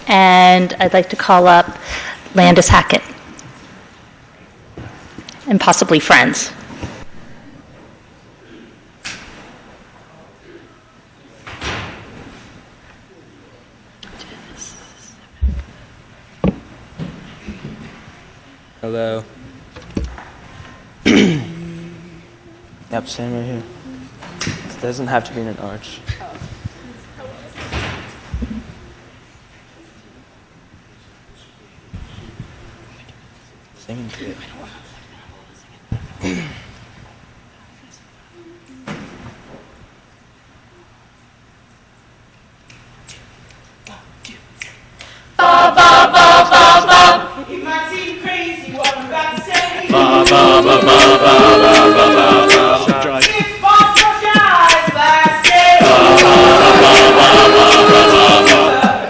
and I'd like to call up Landis Hackett, and possibly friends. Hello. Yep, same right here. It doesn't have to be in an arch. Sing into it. It might seem crazy what I'm about to say. It's far from your eyes last day.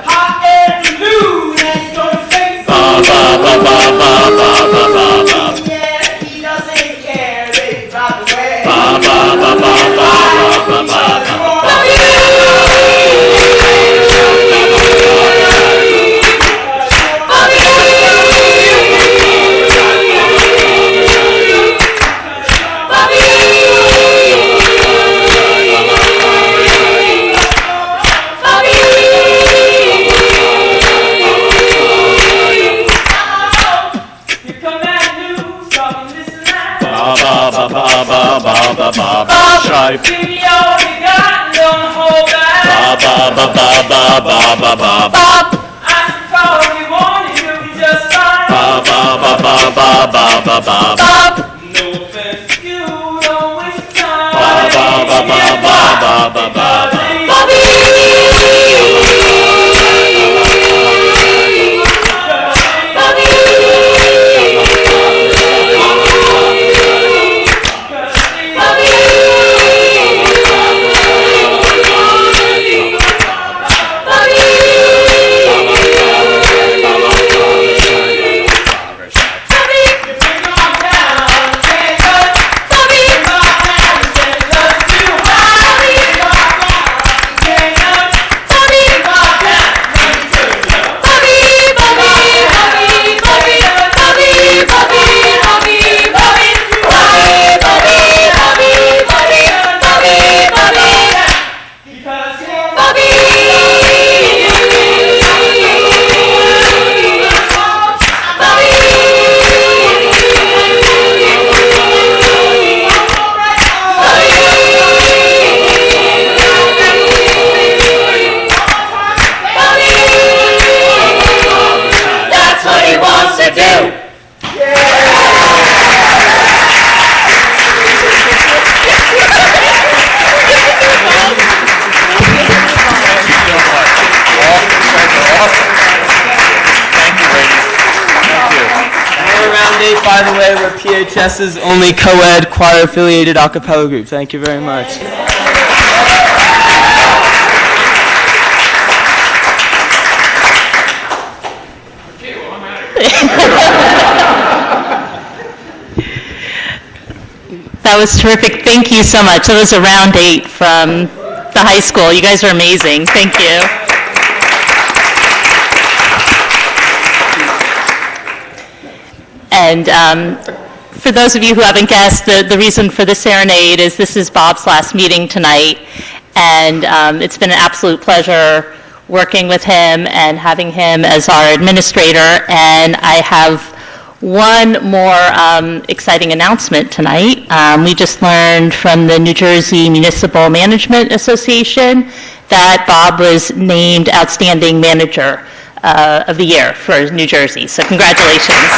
Hot air balloon and he's gonna face. Yeah, he doesn't care, baby, by the way. Stripe. Give me all you got and don't hold back. Ask for all you want and you'll be just fine. No offense, you don't waste By the way, we're PHS's only co-ed choir-affiliated a cappella group. Thank you very much. That was terrific. Thank you so much. That was a round 8 from the high school. You guys are amazing. Thank you. And for those of you who haven't guessed, the reason for the serenade is this is Bob's last meeting tonight. And it's been an absolute pleasure working with him and having him as our administrator. And I have one more exciting announcement tonight. We just learned from the New Jersey Municipal Management Association that Bob was named Outstanding Manager of the Year for New Jersey. So congratulations.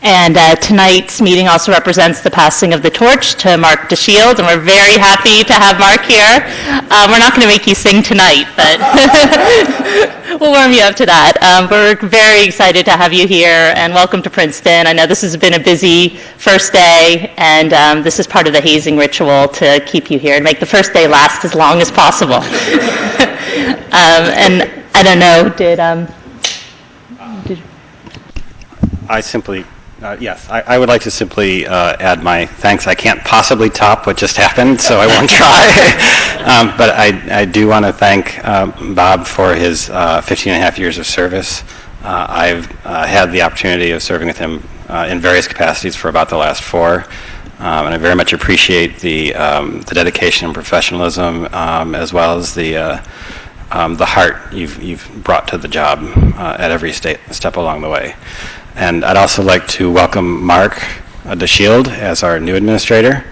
And tonight's meeting also represents the passing of the torch to Mark DeShield, and we're very happy to have Mark here. We're not going to make you sing tonight, but we'll warm you up to that. We're very excited to have you here, and welcome to Princeton. I know this has been a busy first day, and this is part of the hazing ritual to keep you here and make the first day last as long as possible. And I don't know, I simply, yes, I would like to simply add my thanks. I can't possibly top what just happened, so I won't try. But I do want to thank Bob for his 15 and a half years of service. I've had the opportunity of serving with him in various capacities for about the last 4. And I very much appreciate the dedication and professionalism, as well as the heart you've brought to the job at every step along the way. And I'd also like to welcome Mark DeShield as our new administrator.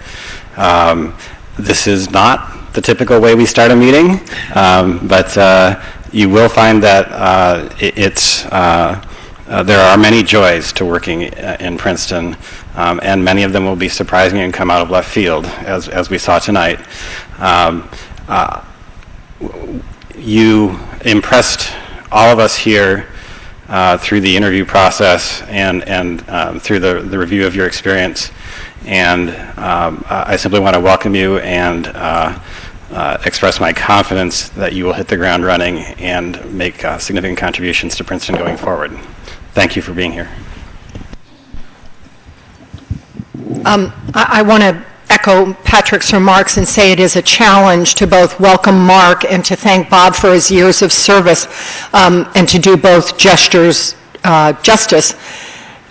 This is not the typical way we start a meeting, but you will find that there are many joys to working in Princeton, and many of them will be surprising and come out of left field, as we saw tonight. You impressed all of us here through the interview process and through the review of your experience, and I simply want to welcome you and express my confidence that you will hit the ground running and make significant contributions to Princeton going forward. Thank you for being here. I want to echo Patrick's remarks and say it is a challenge to both welcome Mark and to thank Bob for his years of service, and to do both justice.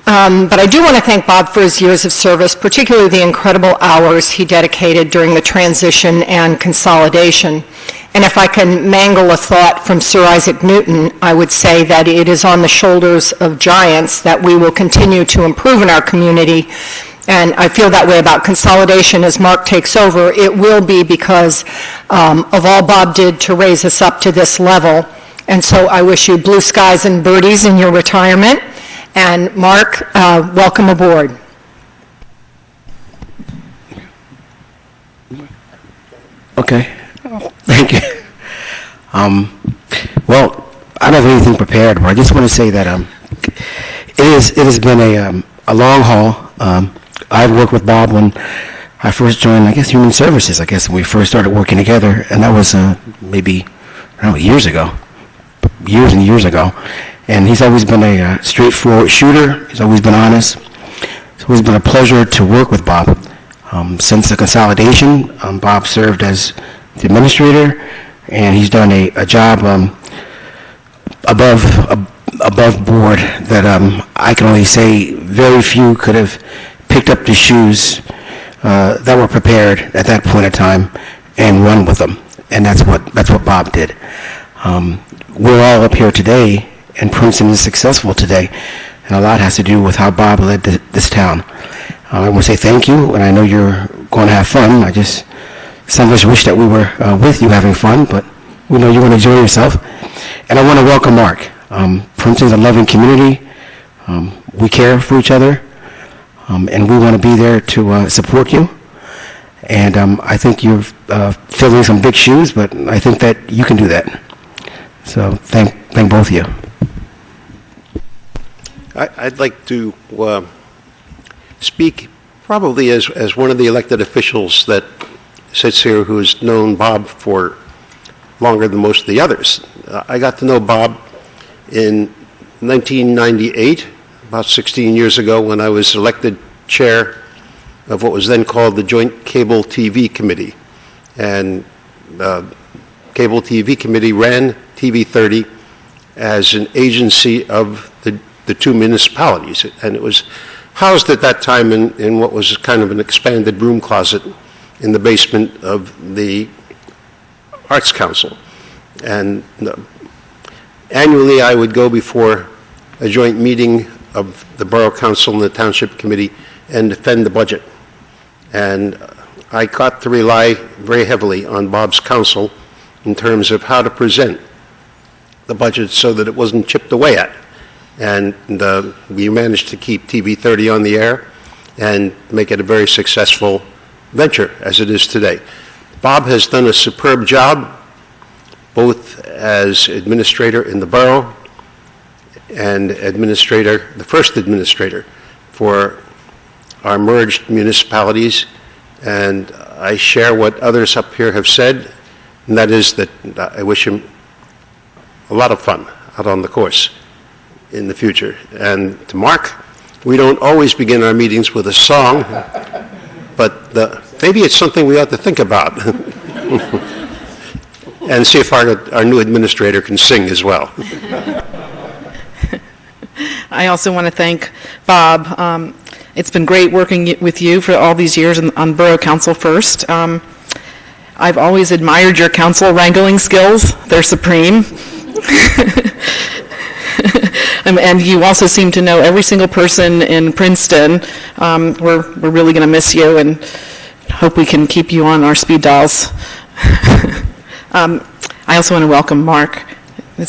But I do want to thank Bob for his years of service, particularly the incredible hours he dedicated during the transition and consolidation. And if I can mangle a thought from Sir Isaac Newton, I would say that it is on the shoulders of giants that we will continue to improve in our community. And I feel that way about consolidation as Mark takes over. It will be because of all Bob did to raise us up to this level. And so I wish you blue skies and birdies in your retirement. And Mark, welcome aboard. Okay, thank you. Well, I don't have anything prepared, but I just want to say that it has been a long haul. I've worked with Bob when I first joined, I guess, Human Services, when we first started working together, and that was maybe, I don't know, years and years ago. And he's always been a straightforward shooter. He's always been honest. It's always been a pleasure to work with Bob. Since the consolidation, Bob served as the administrator, and he's done a job above board that I can only say very few could have picked up the shoes that were prepared at that point in time and run with them. And that's what Bob did. We're all up here today, and Princeton is successful today, and a lot has to do with how Bob led this town. I want to say thank you, and I know you're going to have fun. Some of us wish that we were with you having fun, but we know you're going to enjoy yourself. And I want to welcome Mark. Princeton's a loving community. We care for each other, and we want to be there to support you. And I think you're filling some big shoes, but I think that you can do that. So thank both of you. I'd like to speak probably as one of the elected officials that sits here who's known Bob for longer than most of the others. I got to know Bob in 1998, about 16 years ago, when I was elected chair of what was then called the Joint Cable TV Committee. And the Cable TV Committee ran TV 30 as an agency of the two municipalities, and it was housed at that time in what was kind of an expanded broom closet in the basement of the Arts Council. And annually I would go before a joint meeting of the Borough Council and the Township Committee and defend the budget. And I got to rely very heavily on Bob's counsel in terms of how to present the budget so that it wasn't chipped away at. And we managed to keep TV 30 on the air and make it a very successful venture as it is today. Bob has done a superb job, both as administrator in the borough and the first administrator for our merged municipalities. And I share what others up here have said, and that is that I wish him a lot of fun out on the course in the future. And to Mark, we don't always begin our meetings with a song, but maybe it's something we ought to think about. and see if our new administrator can sing as well. I also want to thank Bob. It's been great working with you for all these years on Borough Council first. I've always admired your council wrangling skills. They're supreme. And you also seem to know every single person in Princeton. We're really going to miss you and hope we can keep you on our speed dials. I also want to welcome Mark.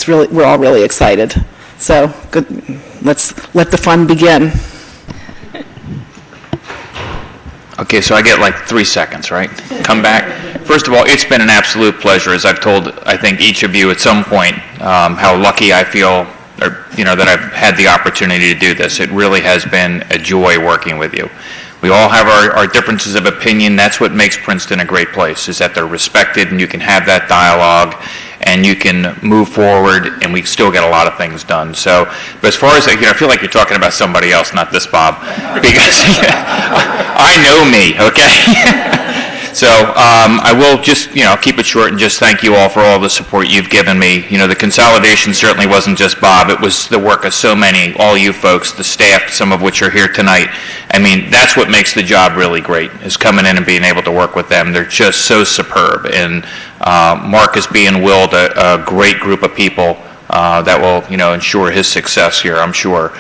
We're all really excited. So good. Let's let the fun begin. Okay, so I get like 3 seconds, right? Come back. First of all, it's been an absolute pleasure, as I've told, I think, each of you at some point, how lucky I feel, that I've had the opportunity to do this. It really has been a joy working with you. We all have our differences of opinion. That's what makes Princeton a great place, is that they're respected and you can have that dialogue and you can move forward and we still get a lot of things done. So, but as far as, I feel like you're talking about somebody else, not this Bob, because I know me, okay? So I will just, keep it short and just thank you all for all the support you've given me. The consolidation certainly wasn't just Bob. It was the work of so many, all you folks, the staff, some of which are here tonight. I mean, that's what makes the job really great, is coming in and being able to work with them. They're just so superb. And Mark is being willed a great group of people that will, ensure his success here, I'm sure,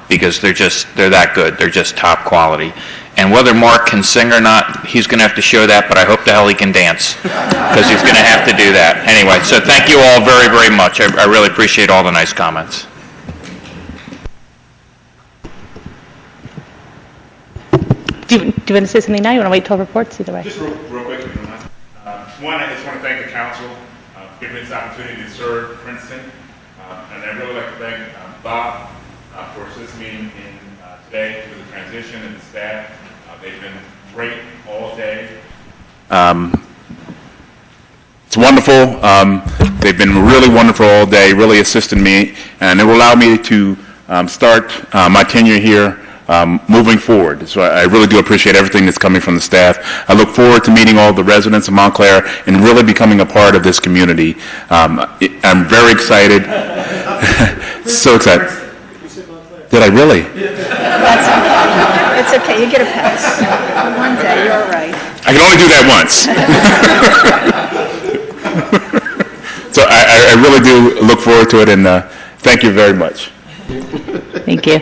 because they're that good. They're just top quality. And whether Mark can sing or not, he's going to have to show that, but I hope the hell he can dance, because he's going to have to do that. Anyway, so thank you all very, very much. I really appreciate all the nice comments. Do you want to say something now? You want to wait till reports? Either way. Just real quick, if you don't mind. One, I just want to thank the council for giving me this opportunity to serve Princeton. And I'd really like to thank Bob for assisting me in today with the transition and the staff. They've been great all day. It's wonderful. They've been really wonderful all day, really assisting me, and it will allow me to start my tenure here moving forward. So I really do appreciate everything that's coming from the staff. I look forward to meeting all the residents of Montclair and really becoming a part of this community. I'm very excited. So excited. Did I really? It's okay, you get a pass. One day, you're all right. I can only do that once. So I really do look forward to it, and thank you very much. Thank you.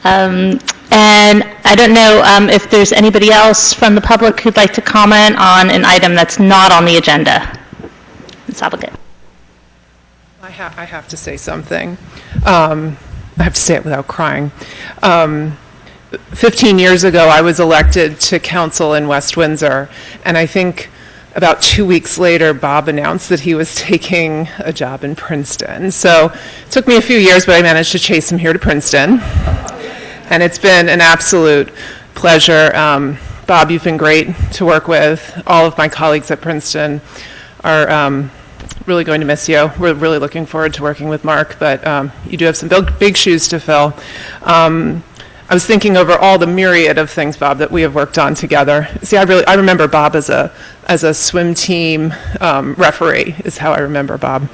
And I don't know if there's anybody else from the public who'd like to comment on an item that's not on the agenda. Ms. Applegate. I have to say something. I have to say it without crying. 15 years ago, I was elected to council in West Windsor, and I think about 2 weeks later, Bob announced that he was taking a job in Princeton. So it took me a few years, but I managed to chase him here to Princeton, and it's been an absolute pleasure. Bob, you've been great to work with. All of my colleagues at Princeton are really going to miss you. We're really looking forward to working with Mark, but you do have some big shoes to fill. I was thinking over all the myriad of things, Bob, that we have worked on together. See, I remember Bob as a swim team referee, is how I remember Bob.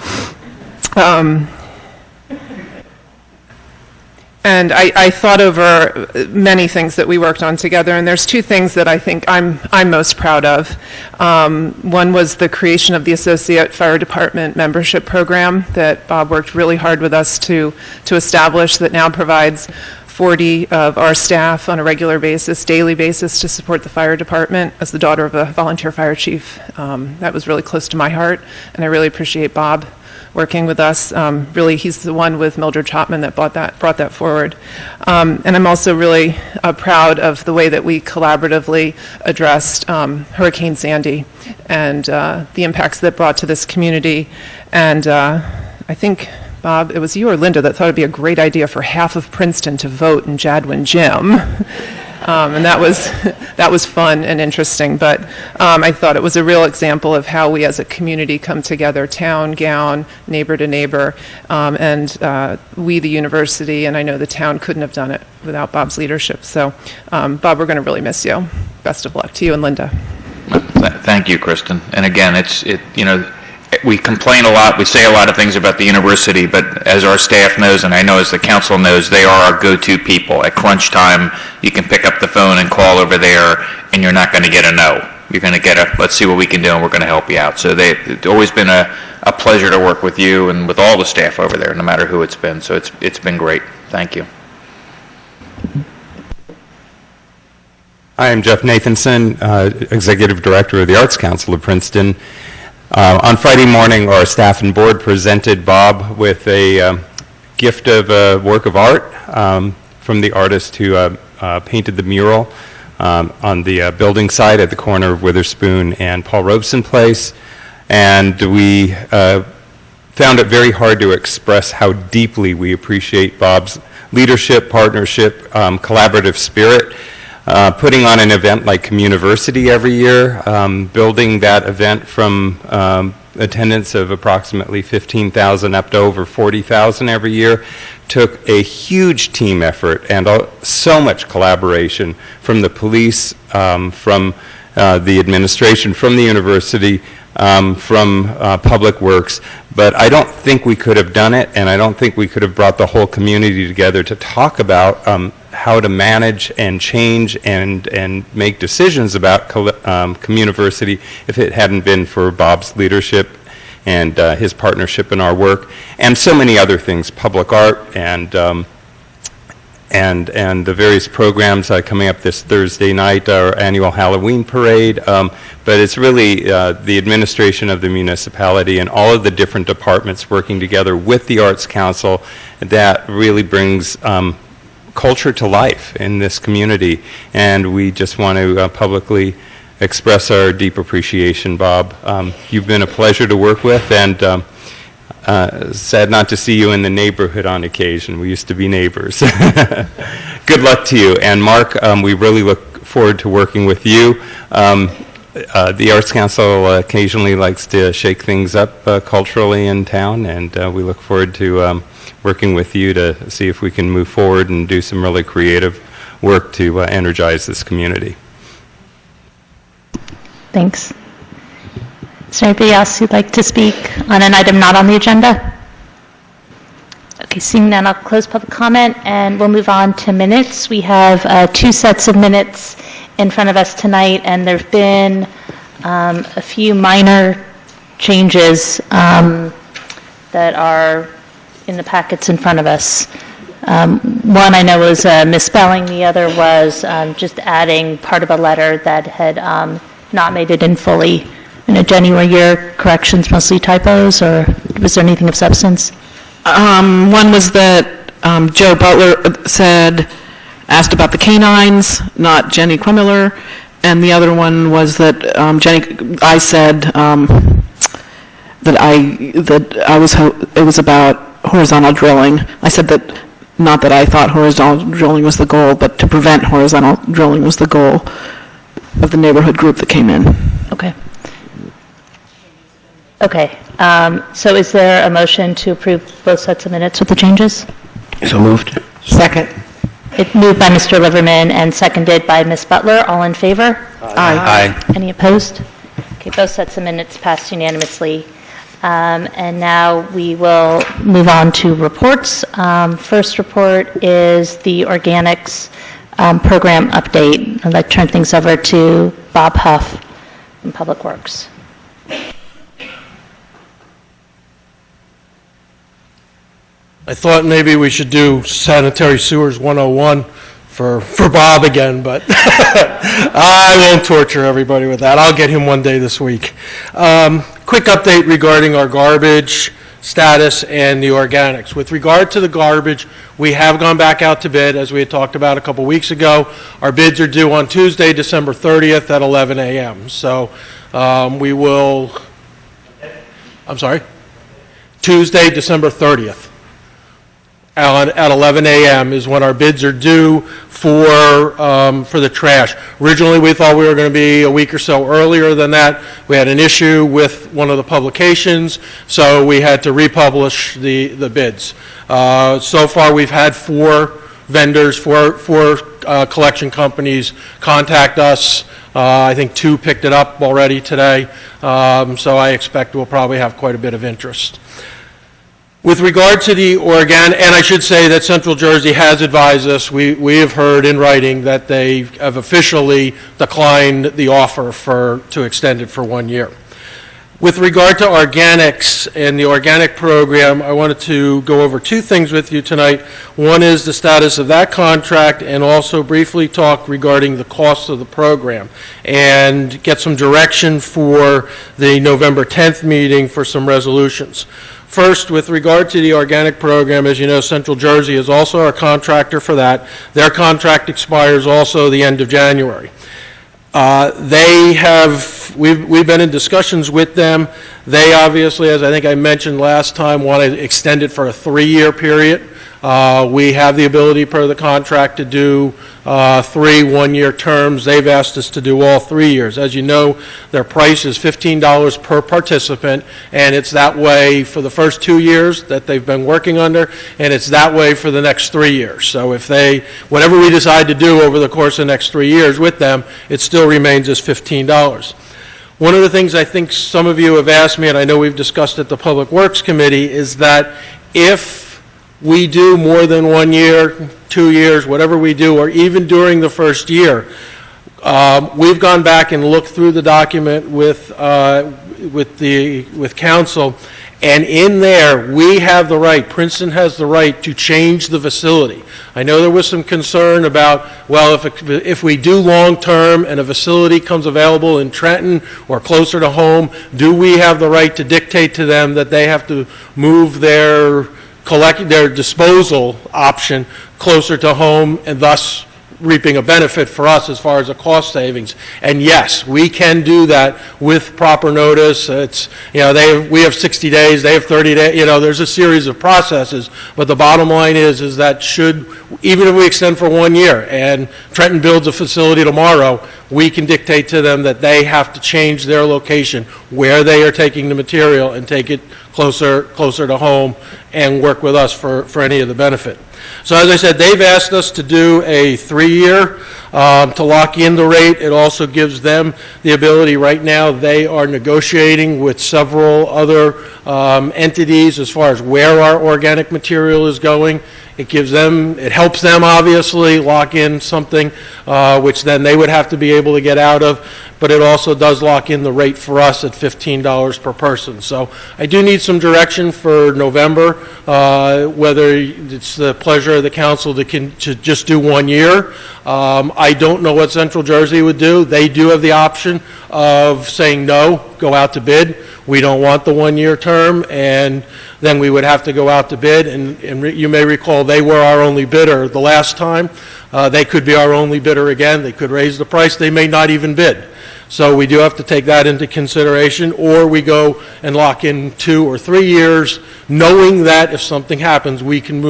And I thought over many things that we worked on together, and there's two things that I think I'm most proud of. One was the creation of the Associate Fire Department membership program that Bob worked really hard with us to establish, that now provides 40 of our staff on a regular basis, daily basis, to support the fire department. As the daughter of a volunteer fire chief, that was really close to my heart, and I really appreciate Bob working with us. Really, he's the one with Mildred Chopman that brought that forward. And I'm also really proud of the way that we collaboratively addressed Hurricane Sandy and the impacts that brought to this community. And I think, Bob, it was you or Linda that thought it'd be a great idea for half of Princeton to vote in Jadwin Gym. And that was fun and interesting, but I thought it was a real example of how we as a community come together, town, gown, neighbor to neighbor, and we, the university, and I know the town couldn't have done it without Bob's leadership. So, Bob, we're going to really miss you. Best of luck to you and Linda. Thank you, Kristen. And again, we complain a lot, we say a lot of things about the university, but as our staff knows, and I know as the council knows, they are our go-to people. At crunch time, you can pick up the phone and call over there, and you're not going to get a no. You're going to get a, let's see what we can do, and we're going to help you out. So it's always been a pleasure to work with you and with all the staff over there, no matter who it's been. So it's been great. Thank you. Hi, I'm Jeff Nathanson, Executive Director of the Arts Council of Princeton. On Friday morning, our staff and board presented Bob with a gift of a work of art from the artist who painted the mural on the building site at the corner of Witherspoon and Paul Robeson Place. And we found it very hard to express how deeply we appreciate Bob's leadership, partnership, collaborative spirit. Putting on an event like Communiversity every year, building that event from attendance of approximately 15,000 up to over 40,000 every year, took a huge team effort and so much collaboration from the police, from the administration, from the university, from Public Works. But I don't think we could have done it, and I don't think we could have brought the whole community together to talk about how to manage and change and make decisions about Communiversity if it hadn't been for Bob's leadership and his partnership in our work, and so many other things, public art and the various programs coming up this Thursday night, our annual Halloween parade. But it's really the administration of the municipality and all of the different departments working together with the Arts Council that really brings culture to life in this community. And we just want to publicly express our deep appreciation, Bob. You've been a pleasure to work with, and sad not to see you in the neighborhood on occasion. We used to be neighbors. Good luck to you. And Mark, we really look forward to working with you. The Arts Council occasionally likes to shake things up culturally in town, and we look forward to working with you to see if we can move forward and do some really creative work to energize this community. Thanks. Is there anybody else who'd like to speak on an item not on the agenda? Okay, seeing none, I'll close public comment, and we'll move on to minutes. We have 2 sets of minutes in front of us tonight, and there have been a few minor changes that are in the packets in front of us. One I know was misspelling, the other was just adding part of a letter that had not made it in fully. Jenny, were your corrections mostly typos, or was there anything of substance? One was that Joe Butler asked about the canines, not Jenny Krumiller, and the other one was that I said that it was about horizontal drilling. I said that not that I thought horizontal drilling was the goal, but to prevent horizontal drilling was the goal of the neighborhood group that came in. Okay. Okay, so is there a motion to approve both sets of minutes with the changes? So moved. Second. It moved by Mr. Liverman and seconded by Ms. Butler. All in favor? Aye. Aye. Any opposed? Okay, both sets of minutes passed unanimously. And now we will move on to reports. First report is the organics program update. I'd like to turn things over to Bob Huff from Public Works. I thought maybe we should do Sanitary Sewers 101 for Bob again, but I won't torture everybody with that. I'll get him one day this week. Quick update regarding our garbage status and the organics. With regard to the garbage, we have gone back out to bid, as we had talked about a couple weeks ago. Our bids are due on Tuesday, December 30th at 11 a.m. So we will, I'm sorry, Tuesday, December 30th. At 11 a.m. is when our bids are due for the trash. Originally, we thought we were going to be a week or so earlier than that. We had an issue with one of the publications, so we had to republish the bids. So far, we've had 4 vendors, four collection companies contact us I think 2 picked it up already today, so I expect we'll probably have quite a bit of interest. With regard to the organic, and I should say that Central Jersey has advised us, we have heard in writing that they have officially declined the offer to extend it for 1 year. With regard to organics and the organic program, I wanted to go over 2 things with you tonight. One is the status of that contract, and also briefly talk regarding the cost of the program, and get some direction for the November 10th meeting for some resolutions. First, with regard to the organic program, as you know, Central Jersey is also our contractor for that. Their contract expires also the end of January. We've been in discussions with them. They obviously, as I think I mentioned last time, want to extend it for a 3-year period. We have the ability per the contract to do 3 one-year terms. They've asked us to do all 3 years. As you know, their price is $15 per participant, and it's that way for the first 2 years that they've been working under, and it's that way for the next 3 years. So if whatever we decide to do over the course of the next 3 years with them, it still remains as $15. One of the things I think some of you have asked me, and I know we've discussed at the Public Works Committee, is that if we do more than 1 year, 2 years, whatever we do, or even during the first year, we've gone back and looked through the document with council, and in there, we have the right, Princeton has the right to change the facility. I know there was some concern about, well, if we do long-term and a facility comes available in Trenton or closer to home, do we have the right to dictate to them that they have to move their disposal option closer to home, and thus reaping a benefit for us as far as a cost savings? And yes, we can do that with proper notice. It's, we have 60 days, they have 30 days, there's a series of processes, but the bottom line is that even if we extend for 1 year and Trenton builds a facility tomorrow, we can dictate to them that they have to change their location where they are taking the material and take it closer to home and work with us for any of the benefit. So as I said, they've asked us to do a 3-year to lock in the rate. It also gives them the ability. Right now, they are negotiating with several other entities as far as where our organic material is going. It helps them obviously lock in something which then they would have to be able to get out of, but it also does lock in the rate for us at $15 per person. So I do need some direction for November, whether it's the pleasure of the council to just do 1 year. I don't know what Central Jersey would do. They do have the option of saying no, go out to bid. We don't want the 1-year term, and then we would have to go out to bid. And you may recall they were our only bidder the last time. They could be our only bidder again. They could raise the price. They may not even bid. So we do have to take that into consideration, or we go and lock in 2 or 3 years, knowing that if something happens, we can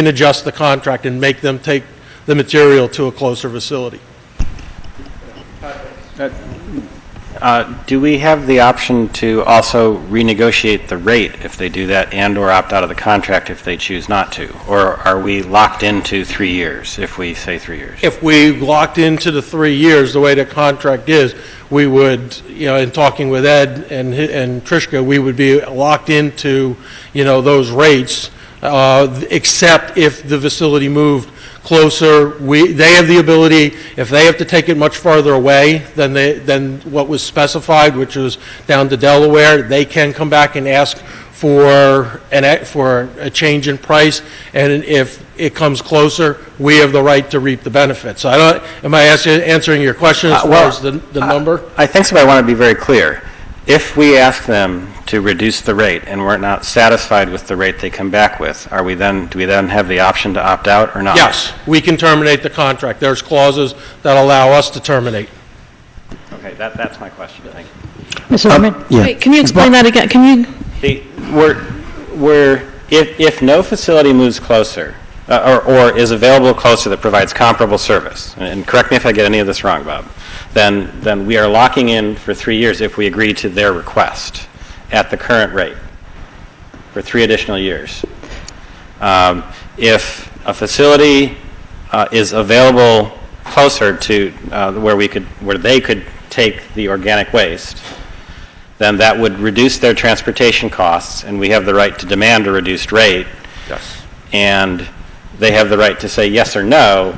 adjust the contract and make them take the material to a closer facility. Do we have the option to also renegotiate the rate if they do that, and/or opt out of the contract if they choose not to? Or are we locked into 3 years if we say 3 years? If we locked into the 3 years, the way the contract is, we would, in talking with Ed and Trishka, we would be locked into, those rates, except if the facility moved closer. They have the ability, if they have to take it much farther away than what was specified, which was down to Delaware, they can come back and ask for a change in price, and if it comes closer, we have the right to reap the benefits. So am I answering your question as far as the number? I think so, but I want to be very clear. If we ask them to reduce the rate and we're not satisfied with the rate they come back with, do we then have the option to opt out or not? Yes, we can terminate the contract. There's clauses that allow us to terminate. Okay, that's my question. Thank you. Mr. Herman? Wait, can you explain that again? If no facility moves closer, or is available closer that provides comparable service, and correct me if I get any of this wrong, Bob, then we are locking in for 3 years if we agree to their request at the current rate for 3 additional years. If a facility is available closer to where they could take the organic waste, then that would reduce their transportation costs, and we have the right to demand a reduced rate. Yes. And they have the right to say yes or no,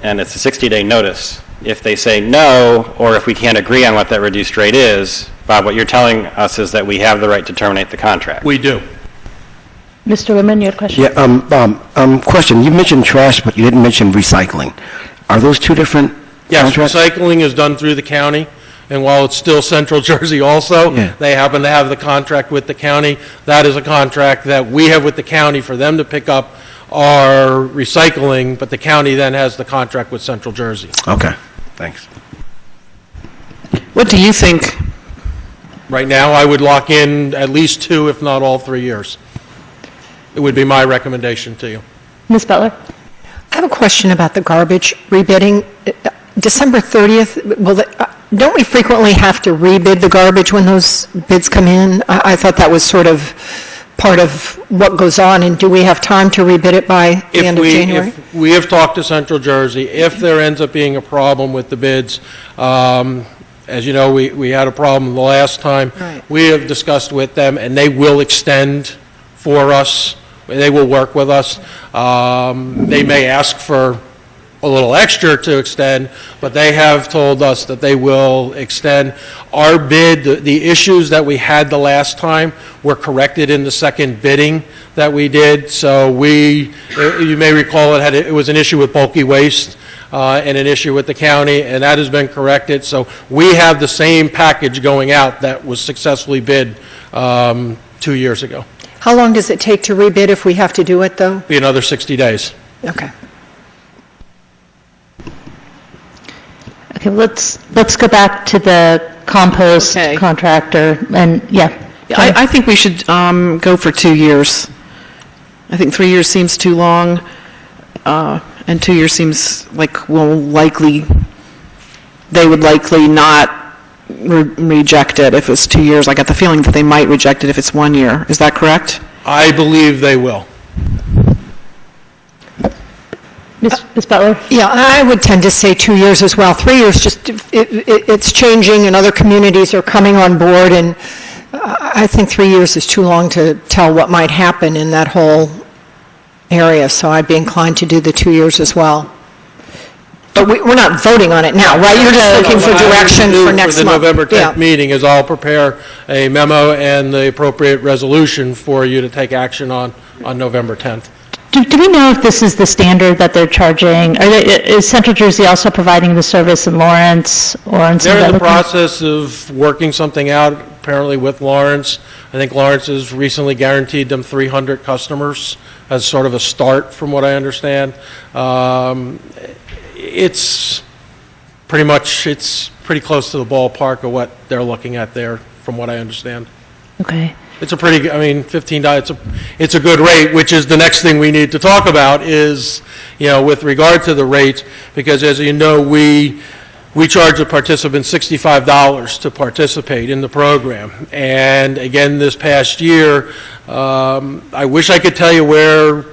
and it's a 60-day notice. If they say no, or if we can't agree on what that reduced rate is, Bob, what you're telling us is that we have the right to terminate the contract. We do. Mr. Whitman, you had a question? Yeah, question. You mentioned trash, but you didn't mention recycling. Are those two different Yes, contracts? recycling is done through the county, and while it's still Central Jersey also, Yeah. they happen to have the contract with the county. That is a contract that we have with the county for them to pick up our recycling, but the county then has the contract with Central Jersey. Okay, thanks. What do you think? Right now, I would lock in at least 2, if not all 3 years. It would be my recommendation to you. Ms. Butler? I have a question about the garbage rebidding. December 30th, don't we frequently have to rebid the garbage when those bids come in? I thought that was sort of part of what goes on, and do we have time to rebid it by the end of January? If we have talked to Central Jersey, if there ends up being a problem with the bids, as you know, we had a problem the last time. Right. We have discussed with them, and they will extend for us. They will work with us. They may ask for a little extra to extend, but they have told us that they will extend. Our bid, the issues that we had the last time were corrected in the second bidding that we did. So you may recall it was an issue with bulky waste and an issue with the county, and that has been corrected. So we have the same package going out that was successfully bid 2 years ago. How long does it take to rebid if we have to do it, though? Be another 60 days. Okay. Okay, let's go back to the compost Okay. contractor, and, yeah. I think we should go for 2 years. I think 3 years seems too long, and 2 years seems like they would likely not reject it if it's 2 years. I got the feeling that they might reject it if it's 1 year. Is that correct? I believe they will. Ms. Butler? Yeah, I would tend to say 2 years as well. 3 years, it's changing, and other communities are coming on board, and I think 3 years is too long to tell what might happen in that whole area, so I'd be inclined to do the 2 years as well. But we're not voting on it now, right? You're just looking for direction for next month. For the November 10th Yeah. meeting is I'll prepare a memo and the appropriate resolution for you to take action on November 10th. Do we know if this is the standard that they're charging? Is Central Jersey also providing the service in Lawrence or in some They're in other the process of working something out, apparently with Lawrence. I think Lawrence has recently guaranteed them 300 customers as sort of a start, from what I understand. It's pretty close to the ballpark of what they're looking at there, from what I understand. Okay. It's a pretty, $15, it's a good rate, which is the next thing we need to talk about is, with regard to the rates, because as you know, we charge the participants $65 to participate in the program. And again, this past year, I wish I could tell you where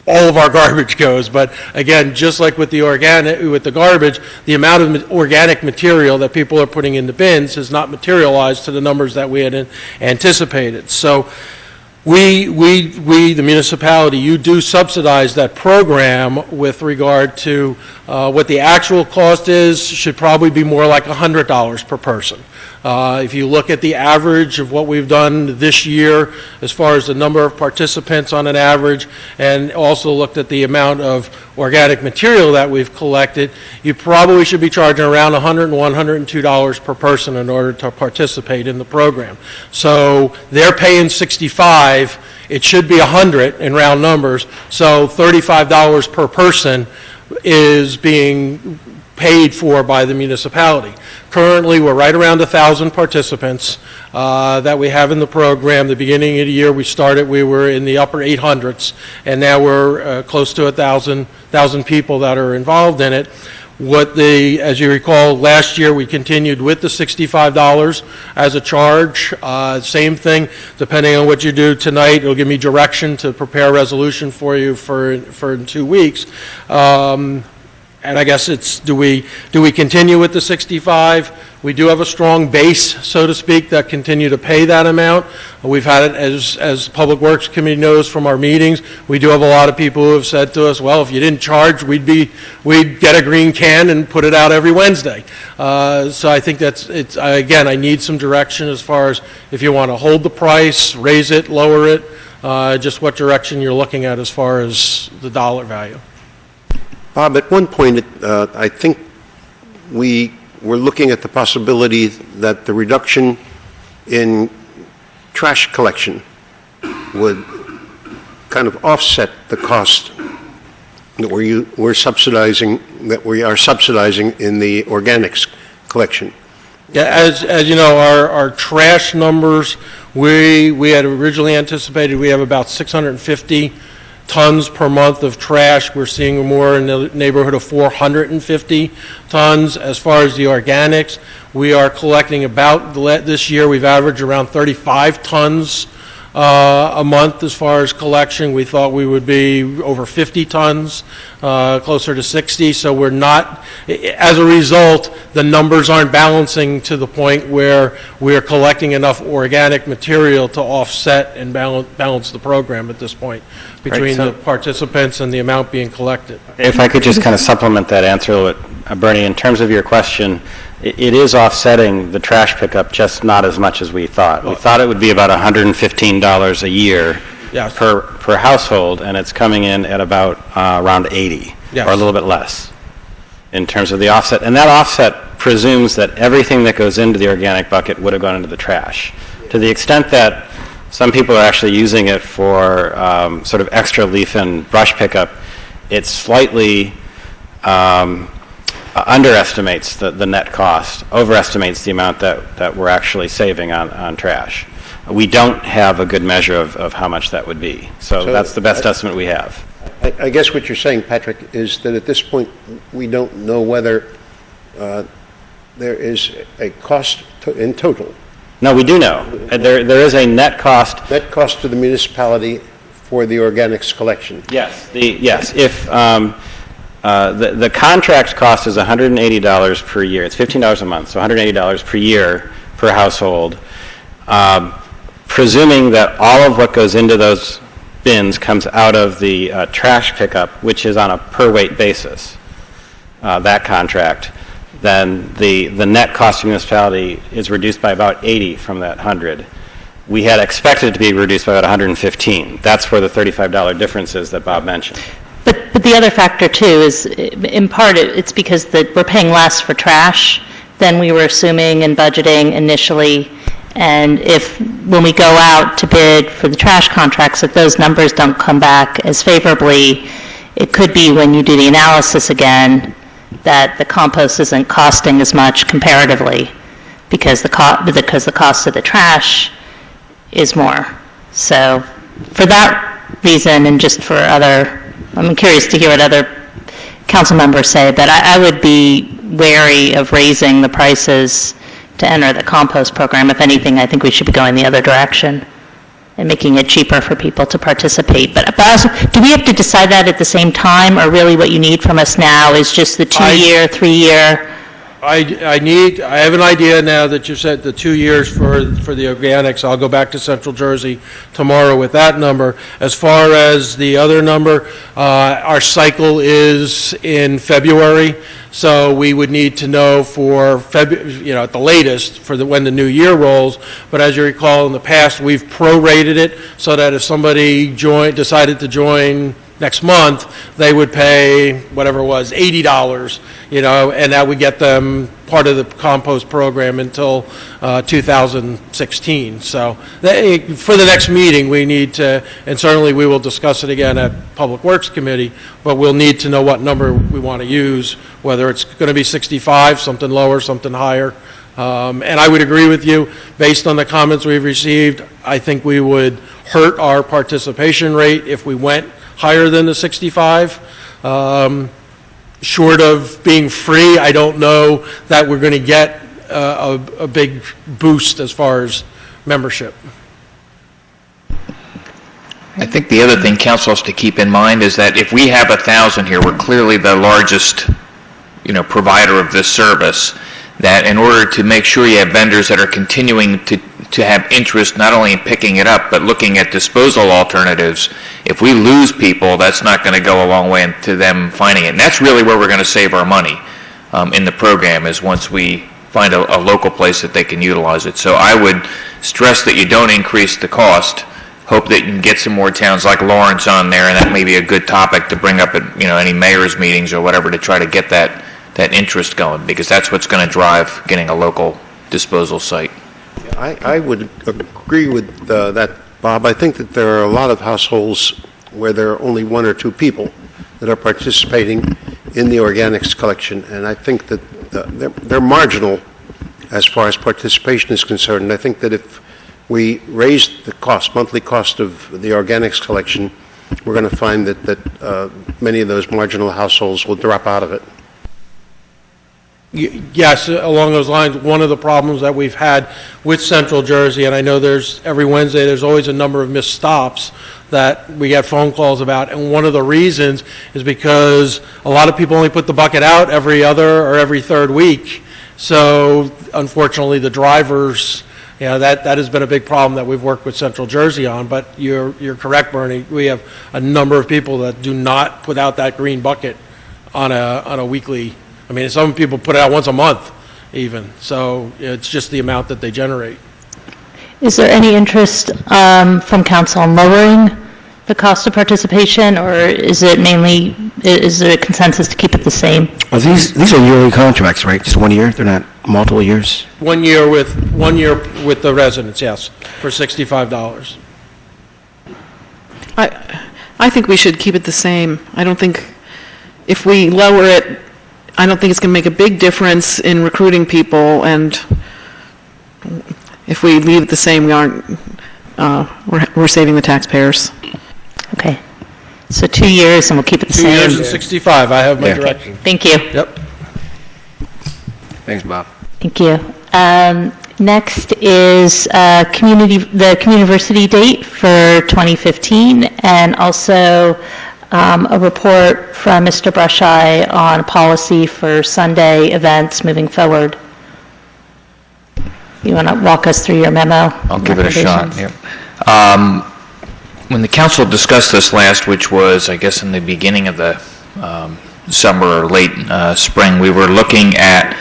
all of our garbage goes, but again, just like with the garbage, the amount of organic material that people are putting in the bins has not materialized to the numbers that we had anticipated. So we, the municipality, you do subsidize that program with regard to what the actual cost is, should probably be more like $100 per person. If you look at the average of what we've done this year, as far as the number of participants on an average, and also looked at the amount of organic material that we've collected, you probably should be charging around $101, $102 per person in order to participate in the program. So they're paying $65, it should be $100 in round numbers, so $35 per person is being paid for by the municipality. Currently, we're right around 1,000 participants that we have in the program. The beginning of the year we were in the upper 800s, and now we're close to 1,000 people that are involved in it. As you recall, last year we continued with the $65 as a charge. Same thing, depending on what you do tonight, it'll give me direction to prepare a resolution for you for 2 weeks. And I guess it's, do we continue with the 65? We do have a strong base, so to speak, that continue to pay that amount. We've had it, as Public Works Committee knows from our meetings, we do have a lot of people who have said to us, well, if you didn't charge, we'd get a green can and put it out every Wednesday. So I think again, I need some direction as far as if you want to hold the price, raise it, lower it, just what direction you're looking at as far as the dollar value. Bob, at one point, I think we were looking at the possibility that the reduction in trash collection would kind of offset the cost that we are subsidizing in the organics collection. Yeah, as you know, our trash numbers, we had originally anticipated we have about 650 tons per month of trash. We're seeing more in the neighborhood of 450 tons. As far as the organics, we are collecting about, this year we've averaged around 35 tons a month as far as collection. We thought we would be over 50 tons, closer to 60. So we're not, as a result, the numbers aren't balancing to the point where we're collecting enough organic material to offset and balance the program at this point between the participants and the amount being collected. If I could just kind of supplement that answer a little bit, Bernie, in terms of your question, it is offsetting the trash pickup, just not as much as we thought. We thought it would be about $115 a year per household, and it's coming in at about around 80, or a little bit less in terms of the offset. And that offset presumes that everything that goes into the organic bucket would have gone into the trash. To the extent that some people are actually using it for sort of extra leaf and brush pickup, it slightly underestimates the net cost, overestimates the amount that we're actually saving on trash. We don't have a good measure of how much that would be. So that's the best estimate we have. I guess what you're saying, Patrick, is that at this point we don't know whether there is a cost in total. No, we do know. There is a net cost. Net cost to the municipality for the organics collection. Yes. If the contract cost is $180 per year. It's $15 a month, so $180 per year per household. Presuming that all of what goes into those bins comes out of the trash pickup, which is on a per weight basis, that contract, then the net cost to the municipality is reduced by about 80 from that 100. We had expected it to be reduced by about 115. That's where the $35 difference is that Bob mentioned. But the other factor, too, is in part it's because we're paying less for trash than we were assuming and budgeting initially. And if, when we go out to bid for the trash contracts, if those numbers don't come back as favorably, it could be when you do the analysis again that the compost isn't costing as much comparatively because the cost of the trash is more. So for that reason, and just for I'm curious to hear what other council members say, but I would be wary of raising the prices to enter the compost program. If anything, I think we should be going the other direction and making it cheaper for people to participate. But also, do we have to decide that at the same time, or really what you need from us now is just the 2-year, 3-year? I have an idea now that you said the 2 years for the organics. I'll go back to Central Jersey tomorrow with that number. As far as the other number, our cycle is in February, so we would need to know for at the latest for when the new year rolls. But as you recall, in the past, we've prorated it so that if somebody decided to join next month, they would pay whatever it was, $80, and that would get them part of the compost program until 2016. So for the next meeting, we need to, and certainly we will discuss it again at Public Works Committee, but we'll need to know what number we want to use, whether it's going to be 65, something lower, something higher. And I would agree with you, based on the comments we've received, I think we would hurt our participation rate if we went higher than the 65. Short of being free, I don't know that we're going to get a big boost as far as membership. I think the other thing council has to keep in mind is that if we have 1,000 here, we're clearly the largest provider of this service, that in order to make sure you have vendors that are continuing to have interest not only in picking it up, but looking at disposal alternatives, if we lose people, that's not going to go a long way to them finding it. And that's really where we're going to save our money in the program, is once we find a local place that they can utilize it. So I would stress that you don't increase the cost. Hope that you can get some more towns like Lawrence on there, and that may be a good topic to bring up at any mayor's meetings or whatever, to try to get that interest going, because that's what's going to drive getting a local disposal site. I would agree with that, Bob. I think that there are a lot of households where there are only one or two people that are participating in the organics collection, and I think that they're marginal as far as participation is concerned. And I think that if we raise the monthly cost of the organics collection, we're going to find that many of those marginal households will drop out of it. Yes, along those lines, one of the problems that we've had with Central Jersey, and I know every Wednesday there's always a number of missed stops that we get phone calls about, and one of the reasons is because a lot of people only put the bucket out every other or every third week. So unfortunately, the drivers, that has been a big problem that we've worked with Central Jersey on. But you're correct, Bernie. We have a number of people that do not put out that green bucket on a weekly. I mean, some people put it out once a month, even. So it's just the amount that they generate. Is there any interest from council in lowering the cost of participation, or is there a consensus to keep it the same? Well, these are yearly contracts, right? Just 1 year? They're not multiple years? 1 year with the residents, yes, for $65. I think we should keep it the same. I don't think, if we lower it, I don't think it's going to make a big difference in recruiting people, and if we leave it the same, we're saving the taxpayers. Okay. So 2 years, and we'll keep it the same. 2 years and 65. I have my direction. Thank you. Yep. Thanks, Bob. Thank you. Next is the community date for 2015, and also a report from Mr. Brusheye on a policy for Sunday events moving forward. You want to walk us through your memo? I'll give it a shot. Yep. When the council discussed this last, which was, I guess, in the beginning of the summer or late spring, we were looking at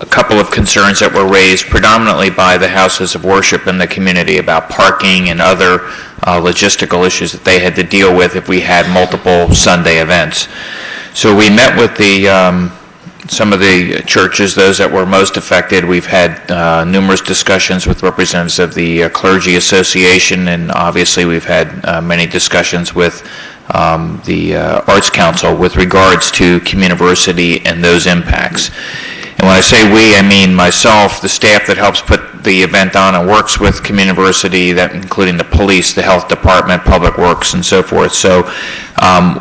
a couple of concerns that were raised predominantly by the houses of worship in the community about parking and other logistical issues that they had to deal with if we had multiple Sunday events. So we met with some of the churches, those that were most affected. We've had numerous discussions with representatives of the Clergy Association, and obviously we've had many discussions with the Arts Council with regards to Communiversity and those impacts. And when I say we, I mean myself, the staff that helps put the event on and works with Communiversity, that including the police, the health department, public works, and so forth. So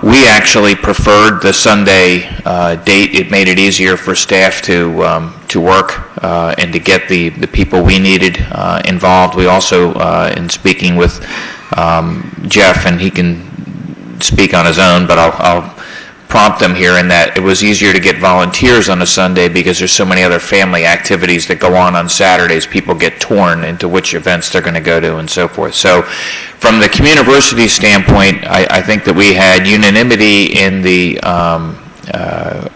we actually preferred the Sunday date. It made it easier for staff to work and to get the people we needed involved. We also, in speaking with Jeff, and he can speak on his own, but I'll prompt them here in that it was easier to get volunteers on a Sunday because there's so many other family activities that go on Saturdays. People get torn into which events they're going to go to and so forth. So from the Communiversity standpoint, I think that we had unanimity in the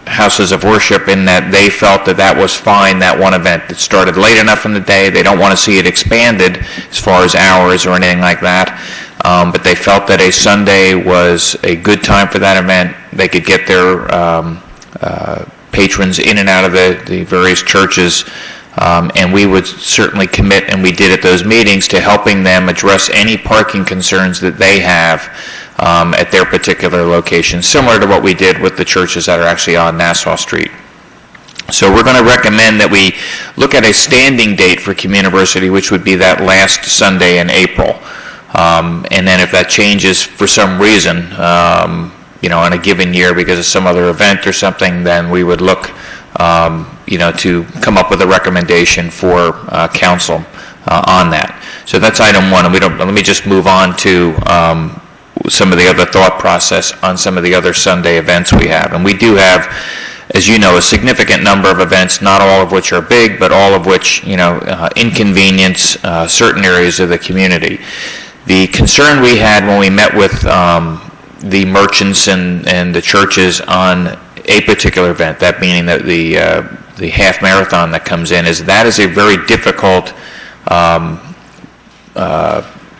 houses of worship in that they felt that that was fine, that one event that started late enough in the day. They don't want to see it expanded as far as hours or anything like that. But they felt that a Sunday was a good time for that event. They could get their patrons in and out of the various churches, and we would certainly commit, and we did at those meetings, to helping them address any parking concerns that they have at their particular location, similar to what we did with the churches that are actually on Nassau Street. So we're going to recommend that we look at a standing date for Communiversity, which would be that last Sunday in April. And then if that changes for some reason, in a given year because of some other event or something, then we would look, to come up with a recommendation for council on that. So that's item one. And let me just move on to some of the other thought process on some of the other Sunday events we have. And we do have as you know, a significant number of events, not all of which are big, but all of which, inconvenience certain areas of the community. The concern we had when we met with the merchants and the churches on a particular event, that meaning that the half marathon that comes in, is that is a very difficult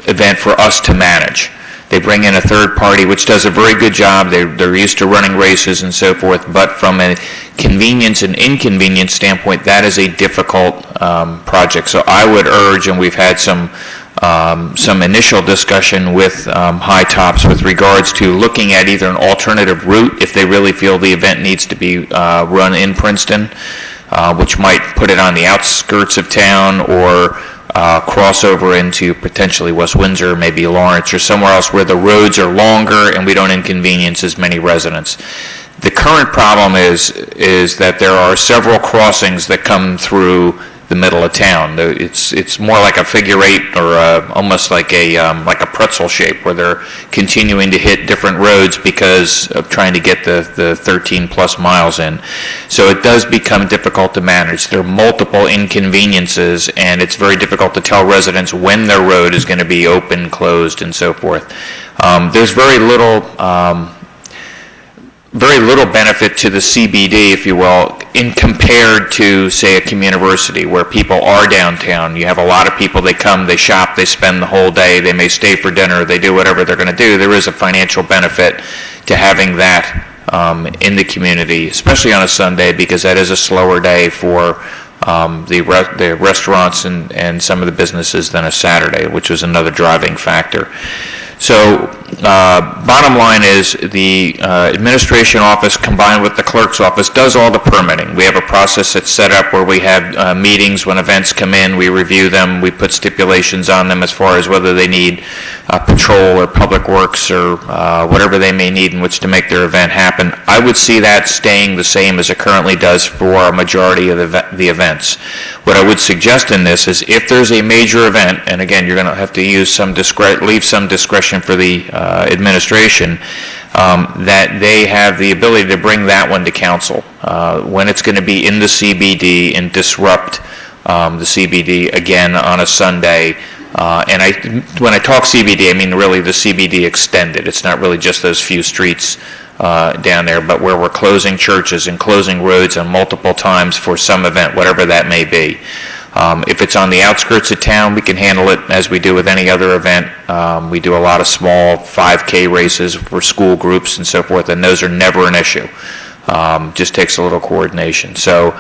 event for us to manage. They bring in a third party, which does a very good job. They're used to running races and so forth, but from a convenience and inconvenience standpoint, that is a difficult project. So I would urge, and we've had some initial discussion with High Tops with regards to looking at either an alternative route if they really feel the event needs to be run in Princeton, which might put it on the outskirts of town or cross over into potentially West Windsor, maybe Lawrence, or somewhere else where the roads are longer and we don't inconvenience as many residents. The current problem is that there are several crossings that come through the middle of town. It's more like a figure eight or almost like a pretzel shape where they're continuing to hit different roads because of trying to get the 13 plus miles in. So it does become difficult to manage. There are multiple inconveniences, and it's very difficult to tell residents when their road is going to be open, closed, and so forth. There's very little benefit to the CBD, if you will, in compared to, say, a community where people are downtown. You have a lot of people, they come, they shop, they spend the whole day, they may stay for dinner, they do whatever they're going to do. There is a financial benefit to having that in the community, especially on a Sunday, because that is a slower day for the restaurants and some of the businesses than a Saturday, which was another driving factor. So bottom line is the administration office combined with the clerk's office does all the permitting. We have a process that's set up where we have meetings when events come in, we review them, we put stipulations on them as far as whether they need patrol or public works or whatever they may need in which to make their event happen. I would see that staying the same as it currently does for a majority of the events. What I would suggest in this is if there's a major event, and again, you're going to have to use leave some discretion for the administration, that they have the ability to bring that one to council when it's going to be in the CBD and disrupt the CBD again on a Sunday. And when I talk CBD, I mean really the CBD extended. It's not really just those few streets down there, but where we're closing churches and closing roads on multiple times for some event, whatever that may be. If it's on the outskirts of town, we can handle it as we do with any other event. We do a lot of small 5K races for school groups and so forth, and those are never an issue. Just takes a little coordination. So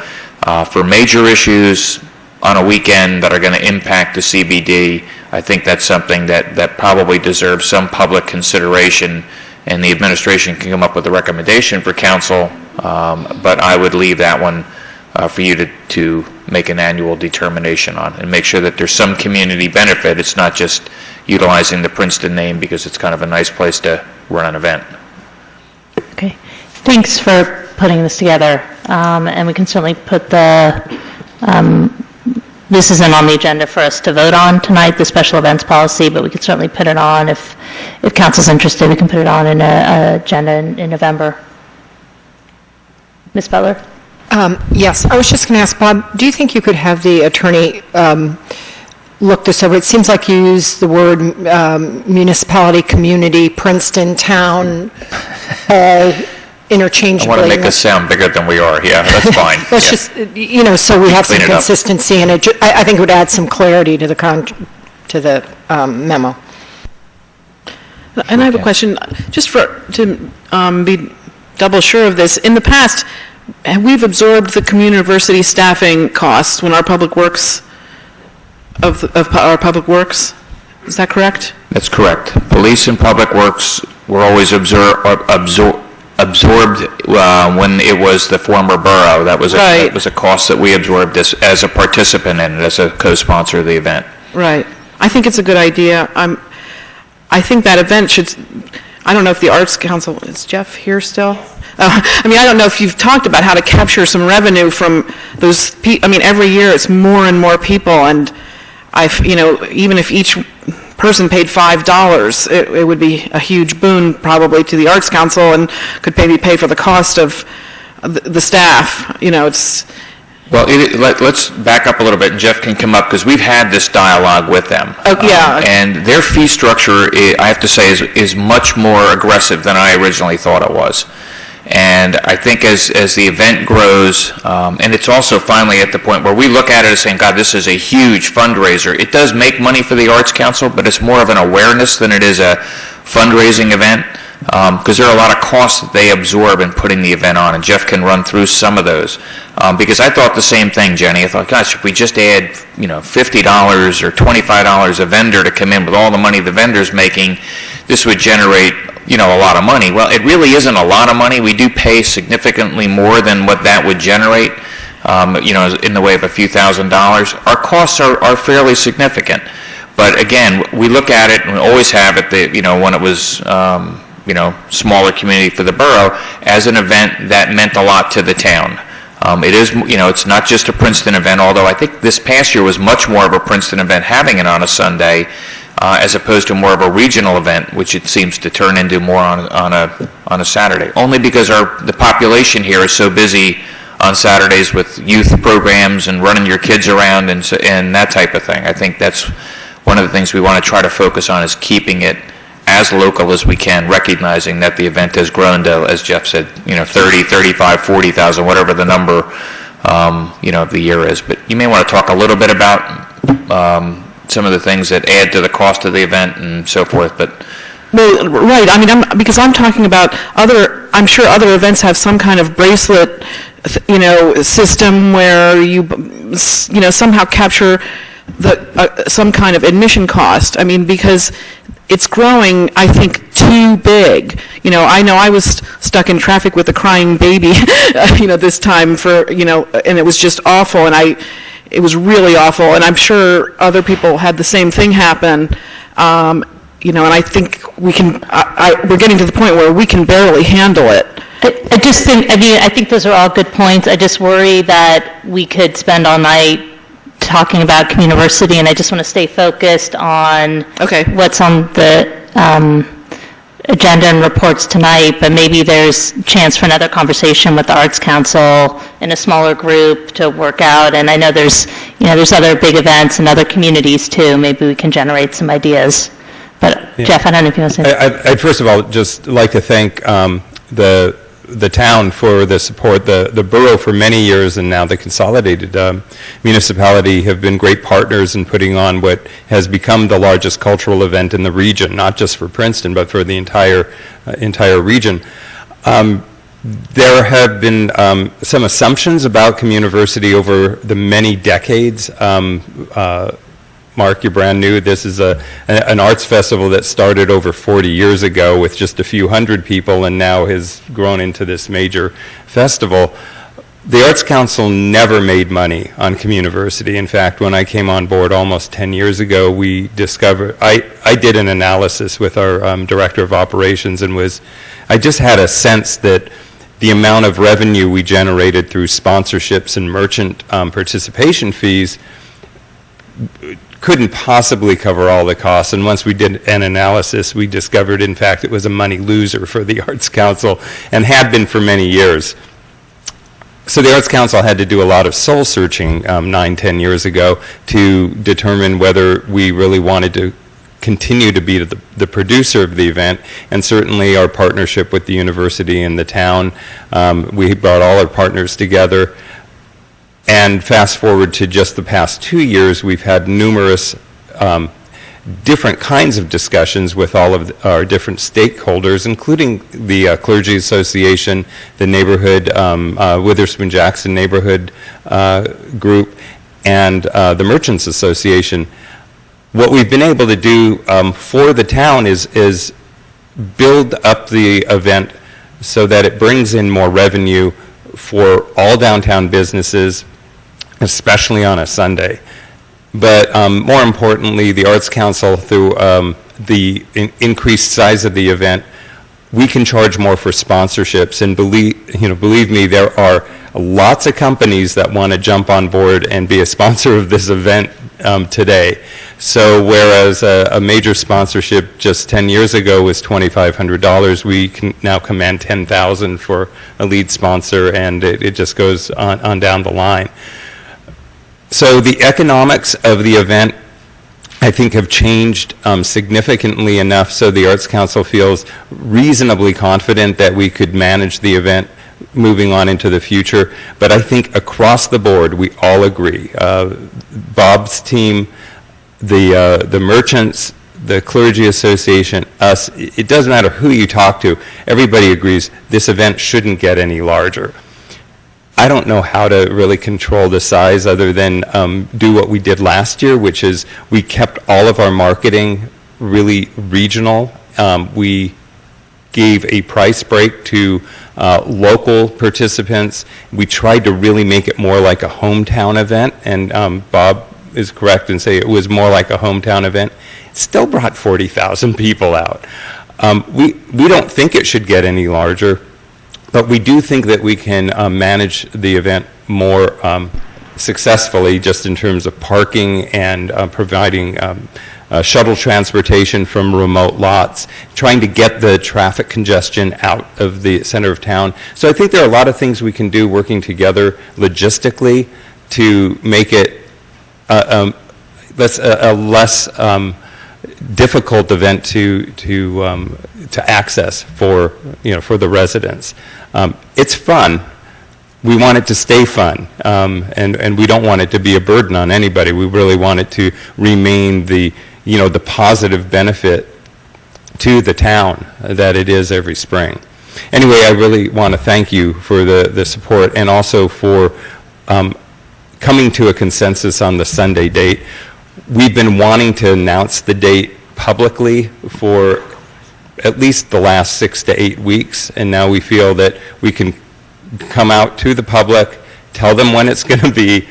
for major issues on a weekend that are going to impact the CBD, I think that's something that probably deserves some public consideration, and the administration can come up with a recommendation for council, but I would leave that one for you to make an annual determination on and make sure that there's some community benefit. It's not just utilizing the Princeton name because it's kind of a nice place to run an event. Okay. Thanks for putting this together. And we can certainly put this isn't on the agenda for us to vote on tonight, the special events policy, but we could certainly put it on if council's interested. We can put it on in an agenda in November. Ms. Butler? Yes, I was just going to ask, Bob, do you think you could have the attorney look this over? It seems like you use the word municipality, community, Princeton, town, interchangeably. I want to make us sound bigger than we are. Yeah, that's fine. Let's just, so we have some consistency, and I think it would add some clarity to the memo. And I have a question, just to be double sure of this. In the past, we've absorbed the community university staffing costs when our public works, of our public works. Is that correct? That's correct. Police and public works were always absorbed when it was the former borough. That was a cost that we absorbed as a participant in it, as a co-sponsor of the event. Right. I think it's a good idea. I think that event should. I don't know if the Arts Council, is Jeff here still? I don't know if you've talked about how to capture some revenue from those every year it's more and more people, and even if each person paid $5, it would be a huge boon probably to the Arts Council and could maybe pay for the cost of the staff, it's... Well, let's back up a little bit, and Jeff can come up, because we've had this dialogue with them. And their fee structure, I have to say, is much more aggressive than I originally thought it was. And I think as the event grows, and it's also finally at the point where we look at it as saying, God, this is a huge fundraiser. It does make money for the Arts Council, but it's more of an awareness than it is a fundraising event, because there are a lot of costs that they absorb in putting the event on, and Jeff can run through some of those. Because I thought the same thing, Jenny. I thought, gosh, if we just add, $50 or $25 a vendor to come in with all the money the vendor's making, this would generate a lot of money. Well, it really isn't a lot of money. We do pay significantly more than what that would generate, in the way of a few $1,000s. Our costs are fairly significant. But again, we look at it, and we always have it, when it was, smaller community for the borough, as an event that meant a lot to the town. It is, it's not just a Princeton event, although I think this past year was much more of a Princeton event having it on a Sunday, as opposed to more of a regional event, which it seems to turn into more on a Saturday. Only because the population here is so busy on Saturdays with youth programs and running your kids around and that type of thing. I think that's one of the things we want to try to focus on, is keeping it as local as we can, recognizing that the event has grown to, as Jeff said, 30, 35, 40,000, whatever the number, of the year is. But you may want to talk a little bit about some of the things that add to the cost of the event and so forth. But well, right. I mean, because I'm talking about I'm sure other events have some kind of bracelet, system where you somehow capture some kind of admission cost. I mean, because it's growing, I think, too big. I know I was stuck in traffic with a crying baby, this time and it was just awful, and it was really awful, and I'm sure other people had the same thing happen, and I think we're getting to the point where we can barely handle it. I think those are all good points. I just worry that we could spend all night talking about Communiversity, and I just want to stay focused on what's on the agenda and reports tonight, but maybe there's a chance for another conversation with the Arts Council in a smaller group to work out. And I know there's other big events in other communities too. Maybe we can generate some ideas. But Jeff, I don't know if you want to say something. I'd first of all just like to thank the town for the support. The borough for many years, and now the consolidated municipality, have been great partners in putting on what has become the largest cultural event in the region, not just for Princeton, but for the entire region. There have been some assumptions about Communiversity over the many decades. Mark, you're brand new. This is an arts festival that started over 40 years ago with just a few hundred people and now has grown into this major festival. The Arts Council never made money on Communiversity. In fact, when I came on board almost 10 years ago, we discovered, I did an analysis with our Director of Operations, and I just had a sense that the amount of revenue we generated through sponsorships and merchant participation fees couldn't possibly cover all the costs. And once we did an analysis, we discovered, in fact, it was a money loser for the Arts Council and had been for many years. So the Arts Council had to do a lot of soul searching 9-10 years ago to determine whether we really wanted to continue to be the producer of the event, and certainly our partnership with the university and the town. We brought all our partners together. And fast forward to just the past 2 years, we've had numerous different kinds of discussions with all of our different stakeholders, including the Clergy Association, the neighborhood, Witherspoon-Jackson neighborhood group, and the Merchants Association. What we've been able to do for the town is build up the event so that it brings in more revenue for all downtown businesses, especially on a Sunday. But more importantly, the Arts Council, through the increased size of the event, we can charge more for sponsorships. And believe me, there are lots of companies that want to jump on board and be a sponsor of this event today. So whereas a major sponsorship just 10 years ago was $2,500, we can now command $10,000 for a lead sponsor, and it just goes on down the line. So the economics of the event, I think, have changed significantly enough so the Arts Council feels reasonably confident that we could manage the event moving on into the future. But I think across the board, we all agree. Bob's team, the merchants, the Clergy Association, us, it doesn't matter who you talk to, everybody agrees this event shouldn't get any larger. I don't know how to really control the size other than do what we did last year, which is we kept all of our marketing really regional. We gave a price break to local participants. We tried to really make it more like a hometown event, and Bob is correct in saying it was more like a hometown event. It still brought 40,000 people out. We don't think it should get any larger, but we do think that we can manage the event more successfully just in terms of parking and providing shuttle transportation from remote lots, trying to get the traffic congestion out of the center of town. So I think there are a lot of things we can do working together logistically to make it a less difficult event to access for the residents. It's fun. We want it to stay fun, and we don't want it to be a burden on anybody. We really want it to remain the positive benefit to the town that it is every spring. Anyway, I really want to thank you for the support and also for coming to a consensus on the Sunday date. We've been wanting to announce the date publicly for at least the last 6 to 8 weeks, and now we feel that we can come out to the public, tell them when it's going to be.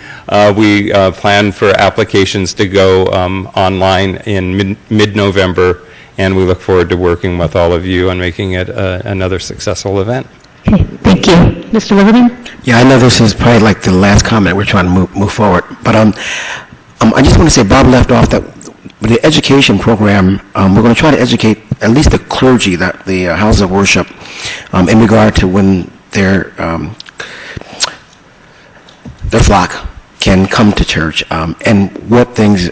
We plan for applications to go online in mid-November, and we look forward to working with all of you on making it another successful event. Okay, thank you. Mr. Willoughby? Yeah, I know this is probably like the last comment. We're trying to move forward. But I just want to say Bob left off that with the education program, we're going to try to educate at least the clergy, that the houses of worship, in regard to when their flock can come to church and what things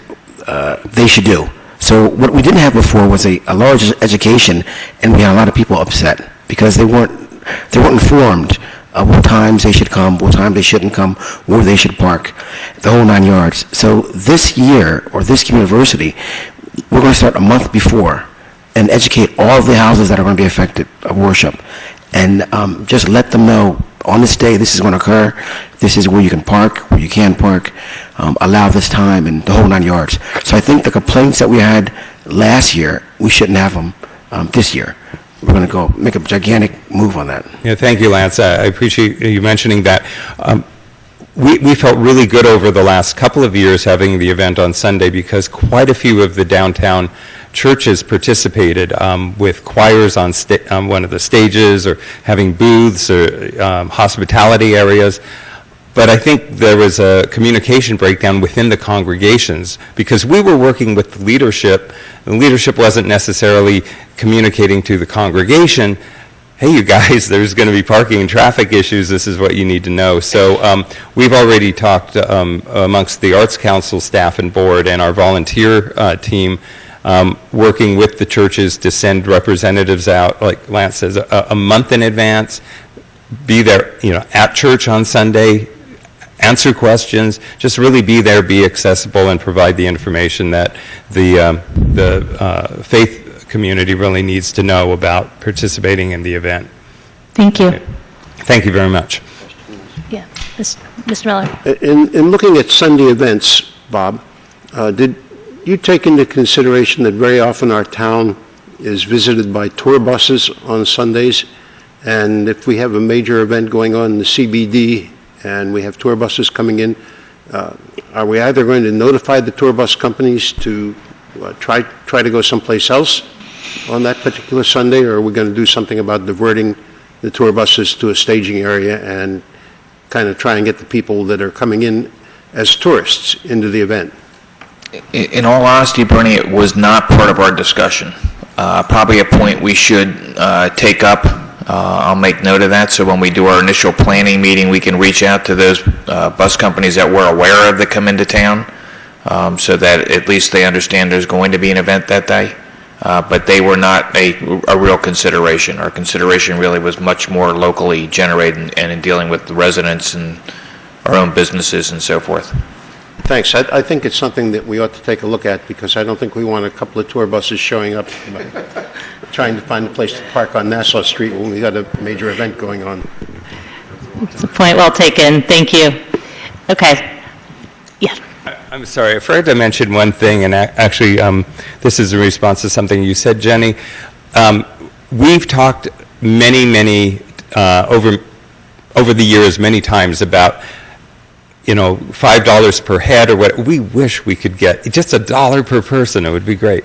they should do. So what we didn't have before was a large education, and we had a lot of people upset because they weren't informed what times they should come, what time they shouldn't come, where they should park, the whole 9 yards. So this year, or this university, we're going to start a month before and educate all of the houses that are going to be affected of worship, and just let them know on this day this is going to occur, this is where you can park, where you can park, allow this time, and the whole 9 yards. So I think the complaints that we had last year, we shouldn't have them this year. We're going to go make a gigantic move on that. Yeah, thank you, Lance. I appreciate you mentioning that. We felt really good over the last couple of years having the event on Sunday because quite a few of the downtown churches participated with choirs on one of the stages or having booths or hospitality areas. But I think there was a communication breakdown within the congregations because we were working with the leadership. The leadership wasn't necessarily communicating to the congregation, hey, you guys, there's going to be parking and traffic issues. This is what you need to know. So we've already talked amongst the Arts Council staff and board and our volunteer team working with the churches to send representatives out, like Lance says, a month in advance, be there, at church on Sunday, answer questions, just really be there, be accessible, and provide the information that the faith community really needs to know about participating in the event. Thank you. Thank you very much. Yeah, Mr. Miller. In looking at Sunday events, Bob, did you take into consideration that very often our town is visited by tour buses on Sundays, and if we have a major event going on in the CBD and we have tour buses coming in, are we either going to notify the tour bus companies to try to go someplace else on that particular Sunday, or are we going to do something about diverting the tour buses to a staging area and kind of try and get the people that are coming in as tourists into the event? In all honesty, Bernie, it was not part of our discussion. Probably a point we should take up. I'll make note of that, so when we do our initial planning meeting, we can reach out to those bus companies that we're aware of that come into town, so that at least they understand there's going to be an event that day. But they were not a real consideration. Our consideration really was much more locally generated and in dealing with the residents and our own businesses and so forth. Thanks. I think it's something that we ought to take a look at, because I don't think we want a couple of tour buses showing up trying to find a place to park on Nassau Street when we got a major event going on. It's a point well taken. Thank you. Okay. Yeah. I'm sorry, I forgot to mention one thing, and actually, this is in response to something you said, Jenny. We've talked many, over the years, many times about, $5 per head or what. We wish we could get just $1 per person. It would be great.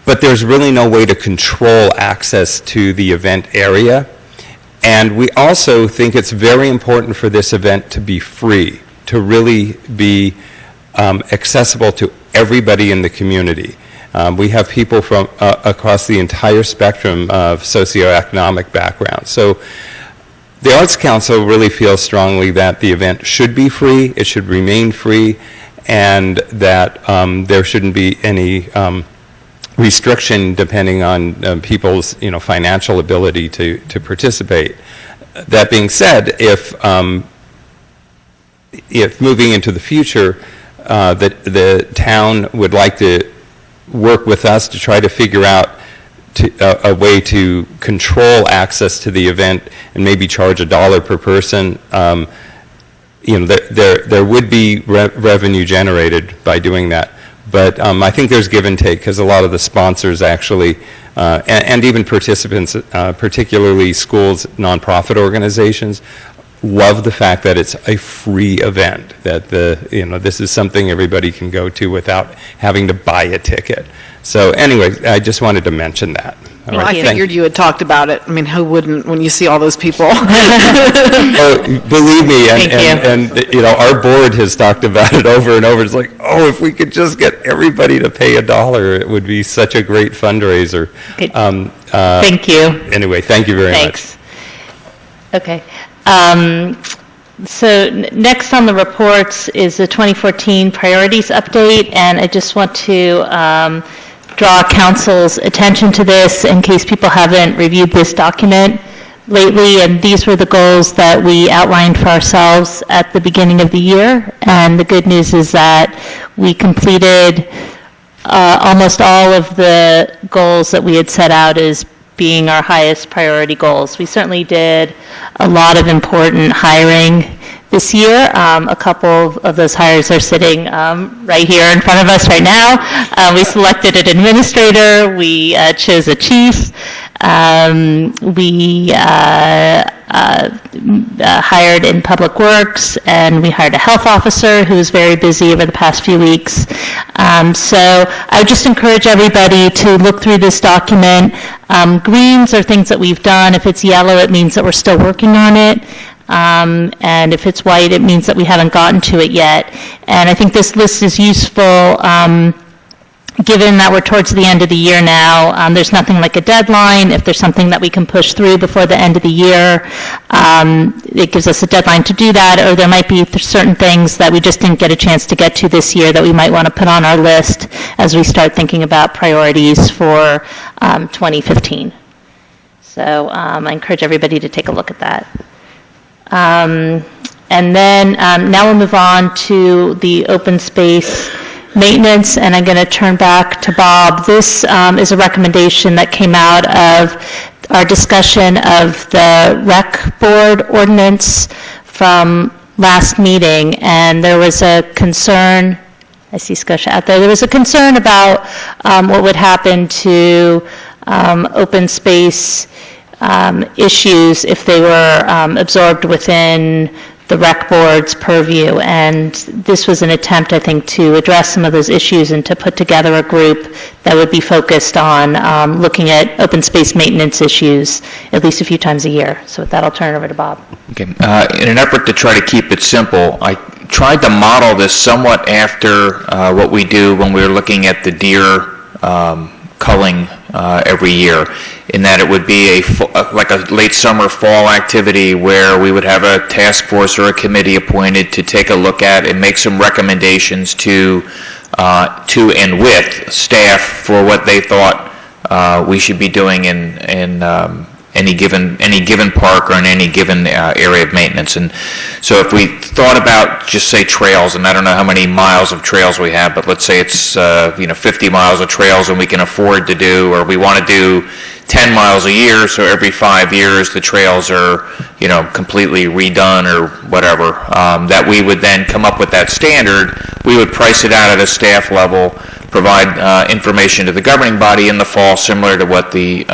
But there's really no way to control access to the event area. And we also think it's very important for this event to be free, to really be accessible to everybody in the community. We have people from across the entire spectrum of socioeconomic backgrounds. So the Arts Council really feels strongly that the event should be free, it should remain free, and that there shouldn't be any restriction depending on people's financial ability to participate. That being said, if moving into the future, the town would like to work with us to try to figure out a way to control access to the event and maybe charge $1 per person. There would be revenue generated by doing that. But I think there's give and take, because a lot of the sponsors actually, and even participants, particularly schools, nonprofit organizations, love the fact that it's a free event, that this is something everybody can go to without having to buy a ticket. So anyway, I just wanted to mention that. All Well, right, I figured you had talked about it. I mean, who wouldn't when you see all those people? Oh, believe me, Thank and our board has talked about it over and over. It's like, if we could just get everybody to pay $1, it would be such a great fundraiser. Thank you. Anyway, thank you very Thanks. Okay. So next on the reports is the 2014 priorities update, and I just want to draw council's attention to this in case people haven't reviewed this document lately. And these were the goals that we outlined for ourselves at the beginning of the year. And the good news is that we completed almost all of the goals that we had set out as being our highest priority goals. We certainly did a lot of important hiring this year. A couple of those hires are sitting right here in front of us right now. We selected an administrator, we chose a chief, we hired in Public Works, and we hired a health officer who was very busy over the past few weeks. So I would just encourage everybody to look through this document. Greens are things that we've done. If it's yellow, it means that we're still working on it. And if it's white, it means that we haven't gotten to it yet. And I think this list is useful given that we're towards the end of the year now. There's nothing like a deadline. If there's something that we can push through before the end of the year, it gives us a deadline to do that, or there might be certain things that we just didn't get a chance to get to this year that we might want to put on our list as we start thinking about priorities for 2015. So I encourage everybody to take a look at that. And then now we'll move on to the open space maintenance, and I'm going to turn back to Bob. This is a recommendation that came out of our discussion of the rec board ordinance from last meeting, and there was a concern, I see Scotia out there was a concern about what would happen to open space issues if they were absorbed within the rec board's purview. And this was an attempt, I think, to address some of those issues and to put together a group that would be focused on looking at open space maintenance issues at least a few times a year. So with that, I'll turn it over to Bob. Okay. In an effort to try to keep it simple, I tried to model this somewhat after what we do when we're looking at the deer culling every year, in that it would be like a late summer, fall activity where we would have a task force or a committee appointed to take a look at and make some recommendations to and with staff for what they thought we should be doing in any given park or in any given area of maintenance. And so if we thought about just say trails, and I don't know how many miles of trails we have, but let's say it's 50 miles of trails and we can afford to do, or we want to do 10 miles a year, so every 5 years the trails are completely redone or whatever, that we would then come up with that standard. We would price it out at a staff level, provide information to the governing body in the fall, similar to what the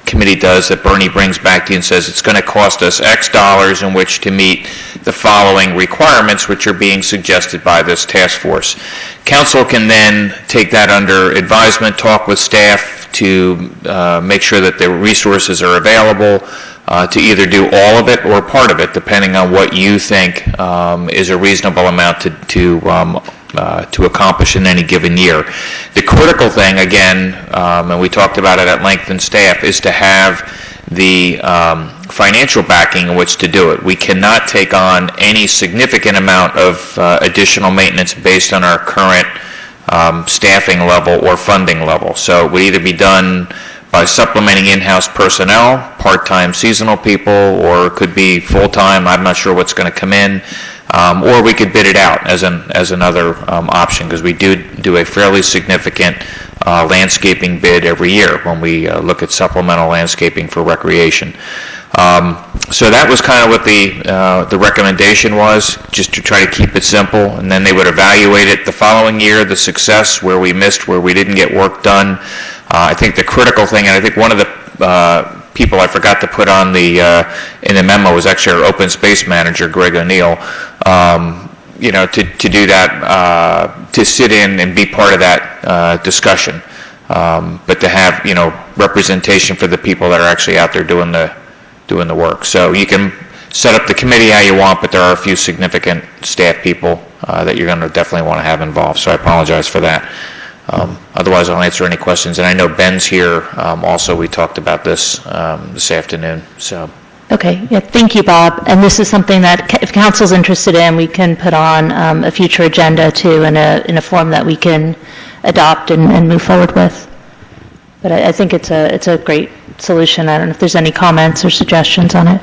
committee does, that Bernie brings back to you and says it's going to cost us X dollars in which to meet the following requirements, which are being suggested by this task force. Council can then take that under advisement, talk with staff to make sure that the resources are available to either do all of it or part of it, depending on what you think is a reasonable amount to accomplish in any given year. The critical thing, again, and we talked about it at length in staff, is to have the financial backing in which to do it. We cannot take on any significant amount of additional maintenance based on our current staffing level or funding level. So it would either be done by supplementing in-house personnel, part-time seasonal people, or it could be full-time. I'm not sure what's going to come in. Or we could bid it out as another option, because we do a fairly significant landscaping bid every year when we look at supplemental landscaping for recreation. So that was kind of what the recommendation was, just to try to keep it simple, and then they would evaluate it the following year, the success, where we missed, where we didn't get work done. I think the critical thing, and I think one of the people I forgot to put on in the memo was actually our open space manager, Greg O'Neill, to do that, to sit in and be part of that discussion, but to have representation for the people that are actually out there doing the work. So you can set up the committee how you want, but there are a few significant staff people that you're going to definitely want to have involved. So I apologize for that. Otherwise, I'll answer any questions. And I know Ben's here. Also, we talked about this this afternoon. So. Okay. Yeah. Thank you, Bob. And this is something that, if council's interested in, we can put on a future agenda too, in a form that we can adopt and move forward with. But I think it's a great solution. I don't know if there's any comments or suggestions on it.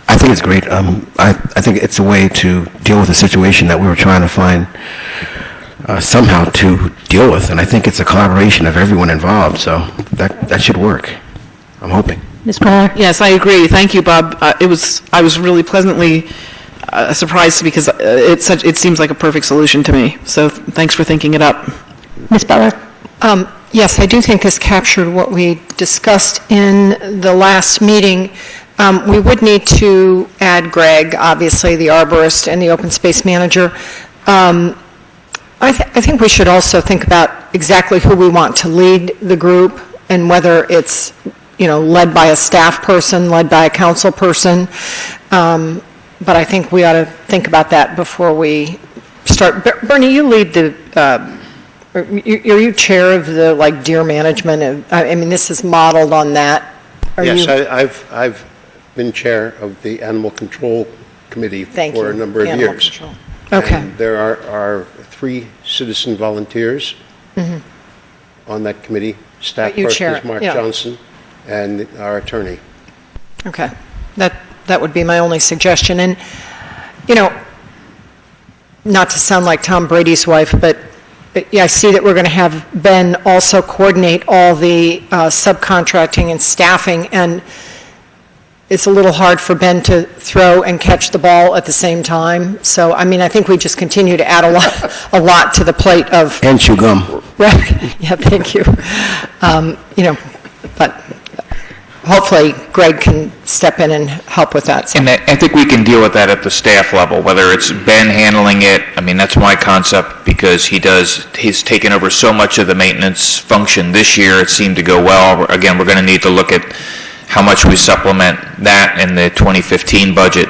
I think it's great. I think it's a way to deal with a situation that we were trying to find somehow to deal with, and I think it's a collaboration of everyone involved, so that should work. I'm hoping. Ms. Miller? Yes, I agree. Thank you, Bob. I was really pleasantly surprised, because it seems like a perfect solution to me. So thanks for thinking it up. Ms. Beller? Yes, I do think this captured what we discussed in the last meeting. We would need to add Greg, obviously, the arborist and the open space manager. I think we should also think about exactly who we want to lead the group, and whether it's led by a staff person, led by a council person. But I think we ought to think about that before we start. Bernie, you lead are you chair of the deer management? I mean, this is modeled on that. Yes, I've been chair of the Animal Control Committee for a number of years. Control. Okay. And there are 3 citizen volunteers on that committee. Staff person is Mark Johnson, and our attorney. Okay. That would be my only suggestion. And, not to sound like Tom Brady's wife, but I see that we're going to have Ben also coordinate all the subcontracting and staffing, and it's a little hard for Ben to throw and catch the ball at the same time. So, I mean, I think we just continue to add a lot to the plate of... And chew gum. Right. Yeah, thank you. But hopefully Greg can step in and help with that. So. And I think we can deal with that at the staff level, whether it's Ben handling it. I mean, that's my concept, because he's taken over so much of the maintenance function this year. It seemed to go well. Again, we're going to need to look at how much we supplement that in the 2015 budget.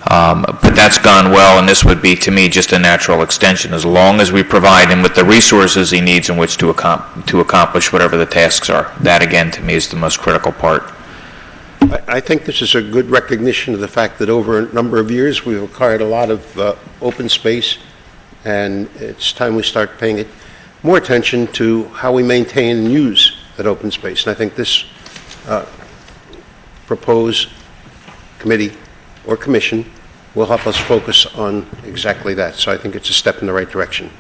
But that's gone well, and this would be, to me, just a natural extension, as long as we provide him with the resources he needs in which to accomplish whatever the tasks are. That, again, to me, is the most critical part. I think this is a good recognition of the fact that over a number of years, we've acquired a lot of open space, and it's time we start paying it more attention to how we maintain and use that open space. And I think this proposed committee or commission will help us focus on exactly that. So I think it's a step in the right direction.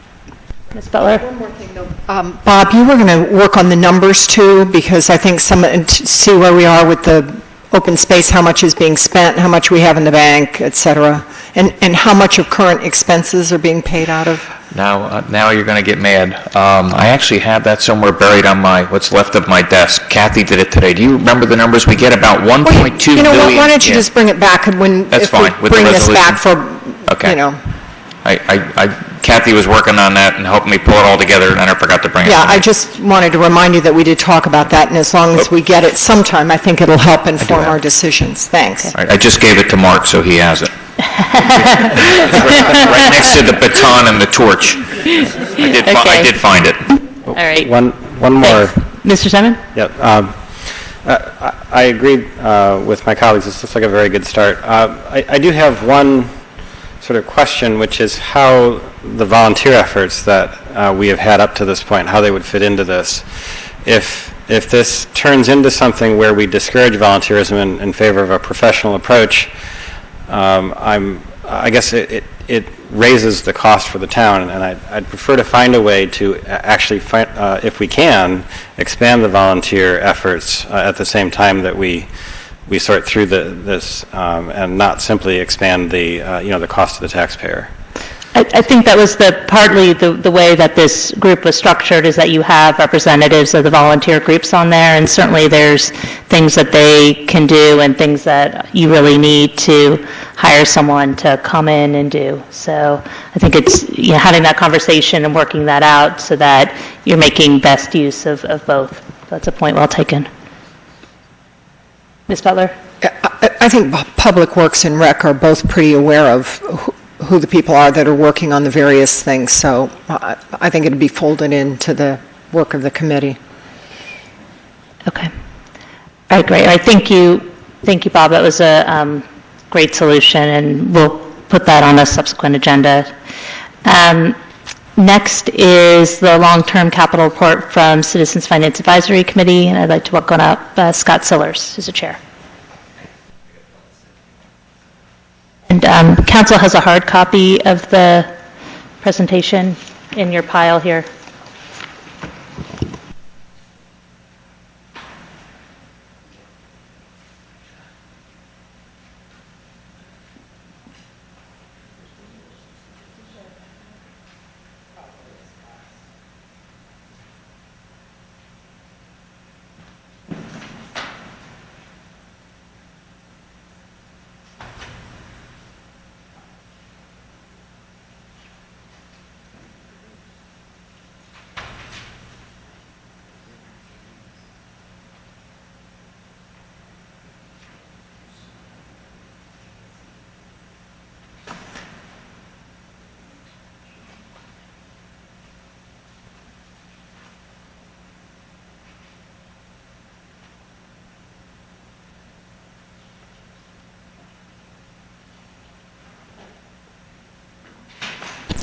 Ms. Butler? One more thing, though. Bob, you were going to work on the numbers, too, because I think to see where we are with the open space, how much is being spent, how much we have in the bank, et cetera, and how much of current expenses are being paid out of? Now you're going to get mad. I actually have that somewhere buried on what's left of my desk. Kathy did it today. Do you remember the numbers? We get about 1.2 million. You know what, why don't you just bring it back when, That's if fine. we With bring the this back resolution? for, Okay. you know. Kathy was working on that and helping me pull it all together, and I forgot to bring it. Yeah, I just wanted to remind you that we did talk about that, and as long as we get it sometime, I think it'll help inform our decisions. Thanks. All right, I just gave it to Mark, so he has it. right next to the baton and the torch. I did find it. All right. One more. Mr. Simon? Yep. I agree with my colleagues. This looks like a very good start. I do have one sort of question, which is how the volunteer efforts that we have had up to this point, how they would fit into this. If this turns into something where we discourage volunteerism in favor of a professional approach, I guess it raises the cost for the town, and I'd prefer to find a way to actually, if we can, expand the volunteer efforts at the same time that we sort through this and not simply expand the cost to the taxpayer. I think that was partly the way that this group was structured, is that you have representatives of the volunteer groups on there, and certainly there's things that they can do and things that you really need to hire someone to come in and do. So I think it's having that conversation and working that out so that you're making best use of both. That's a point well taken. Ms. Butler? I think Public Works and Rec are both pretty aware of who the people are that are working on the various things, so I think it'd be folded into the work of the committee. Okay. All right, great. Thank you, Bob. That was a great solution, and we'll put that on a subsequent agenda. Next is the long-term capital report from Citizens Finance Advisory Committee, and I'd like to welcome up Scott Sillers, who's the chair. And council has a hard copy of the presentation in your pile here.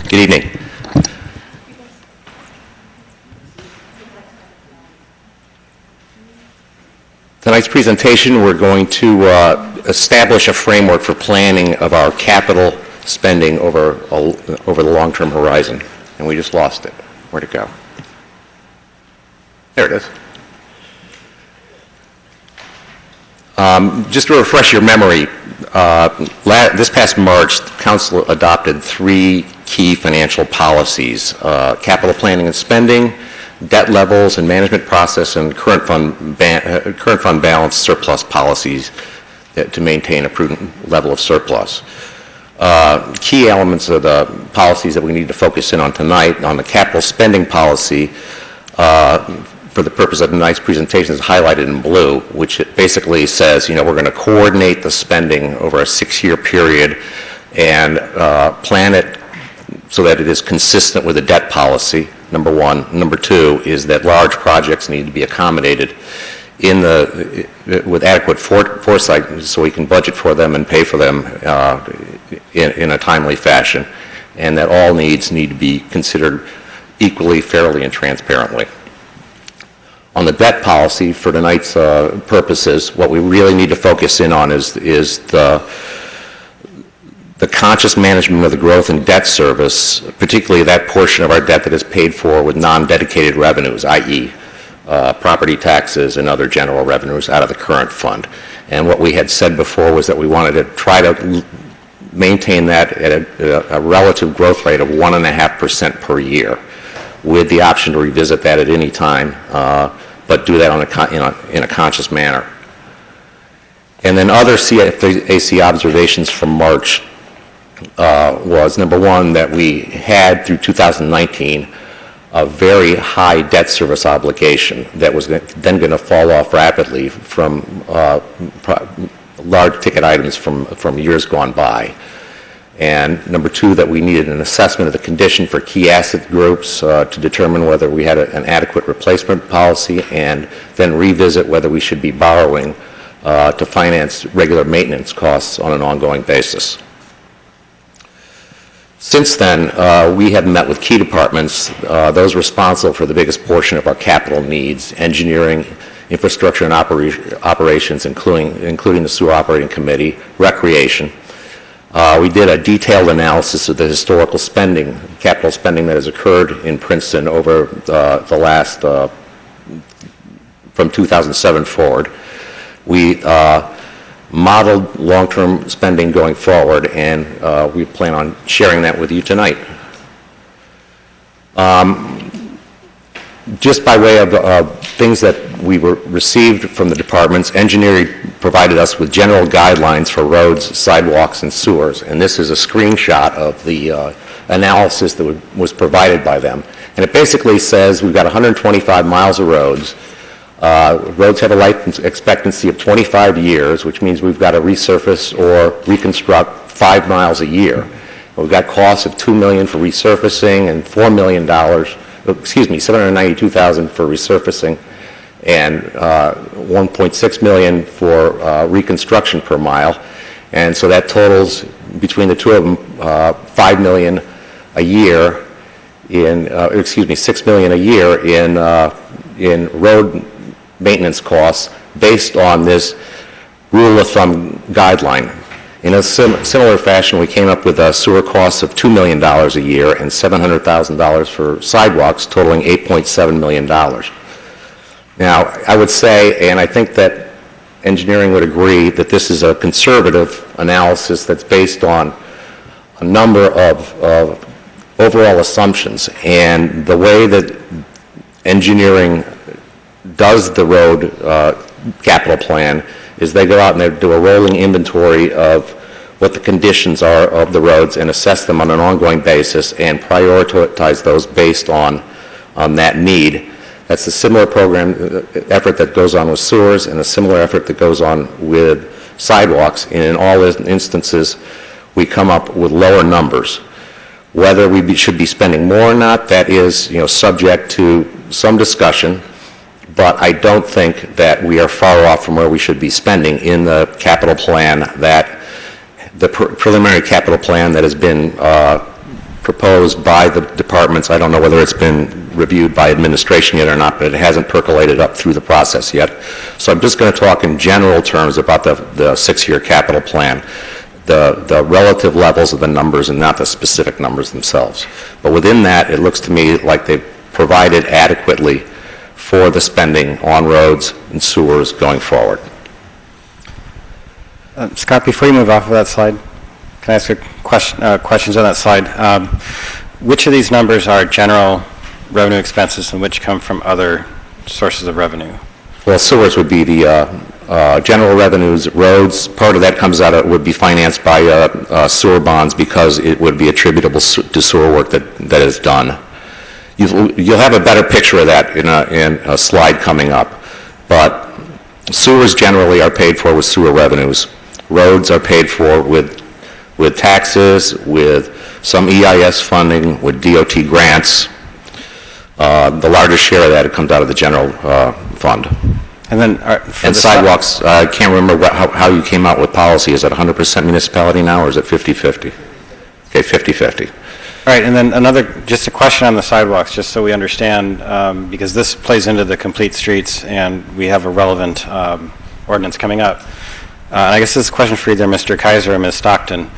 Good evening. Tonight's presentation, we're going to establish a framework for planning of our capital spending over the long-term horizon. And we just lost it. Where'd it go? There it is. Just to refresh your memory, this past March, the Council adopted 3 key financial policies: capital planning and spending, debt levels and management process, and current fund balance surplus policies to maintain a prudent level of surplus. Key elements of the policies that we need to focus in on tonight: on the capital spending policy, for the purpose of tonight's presentation, is highlighted in blue, which it basically says, we're going to coordinate the spending over a 6-year period and plan it so that it is consistent with the debt policy, number one. Number two is that large projects need to be accommodated with adequate foresight so we can budget for them and pay for them in a timely fashion, and that all needs need to be considered equally, fairly, and transparently. On the debt policy, for tonight's purposes, what we really need to focus in on is the conscious management of the growth in debt service, particularly that portion of our debt that is paid for with non-dedicated revenues, i.e. Property taxes and other general revenues out of the current fund. And what we had said before was that we wanted to try to maintain that at a relative growth rate of 1.5% per year, with the option to revisit that at any time, but do that in a conscious manner. And then other CFAC observations from March was, number one, that we had through 2019 a very high debt service obligation that was then going to fall off rapidly from large ticket items from years gone by. And number two, that we needed an assessment of the condition for key asset groups to determine whether we had an adequate replacement policy, and then revisit whether we should be borrowing to finance regular maintenance costs on an ongoing basis. Since then, we have met with key departments, those responsible for the biggest portion of our capital needs, engineering, infrastructure and operations, including the Sewer Operating Committee, recreation. We did a detailed analysis of the historical spending, capital spending that has occurred in Princeton over the last, from 2007 forward. We modeled long-term spending going forward, and we plan on sharing that with you tonight. Just by way of things that we received from the departments, engineering provided us with general guidelines for roads, sidewalks, and sewers, and this is a screenshot of the analysis that was provided by them. And it basically says we've got 125 miles of roads. Roads have a life expectancy of 25 years, which means we've got to resurface or reconstruct 5 miles a year. We've got costs of $2 million for resurfacing and $4 million, $792,000 for resurfacing, and $1.6 million for reconstruction per mile. And so that totals, between the two of them, $5 million a year in, $6 million a year in road maintenance costs based on this rule of thumb guideline. In a similar fashion, we came up with sewer costs of $2 million a year and $700,000 for sidewalks, totaling $8.7 million. Now, I would say, and I think that engineering would agree, that this is a conservative analysis that's based on a number of overall assumptions. And the way that engineering does the road capital plan is they go out and they do a rolling inventory of what the conditions are of the roads and assess them on an ongoing basis and prioritize those based on that need. That's a similar program effort that goes on with sewers and a similar effort that goes on with sidewalks. And in all instances, we come up with lower numbers. Whether we should be spending more or not, that is, subject to some discussion. But I don't think that we are far off from where we should be spending in the capital plan, that the preliminary capital plan that has been proposed by the departments. I don't know whether it's been reviewed by administration yet or not, but it hasn't percolated up through the process yet. So I'm just going to talk in general terms about the 6-year capital plan, the relative levels of the numbers and not the specific numbers themselves. But within that, it looks to me like they've provided adequately for the spending on roads and sewers going forward. Scott, before you move off of that slide, can I ask a question, questions on that slide? Which of these numbers are general revenue expenses and which come from other sources of revenue? Well, sewers would be the general revenues. Roads, part of that comes out of, would be financed by sewer bonds because it would be attributable to sewer work that is done. You'll have a better picture of that in a slide coming up. But sewers generally are paid for with sewer revenues. Roads are paid for with taxes, with some EIS funding, with DOT grants. The largest share of that comes out of the general fund. And then, and sidewalks, I can't remember how you came out with policy. Is it 100% municipality now, or is it 50-50? Okay, 50-50. All right, and then just a question on the sidewalks, just so we understand, because this plays into the complete streets, and we have a relevant ordinance coming up. And I guess this is a question for either Mr. Kaiser or Ms. Stockton.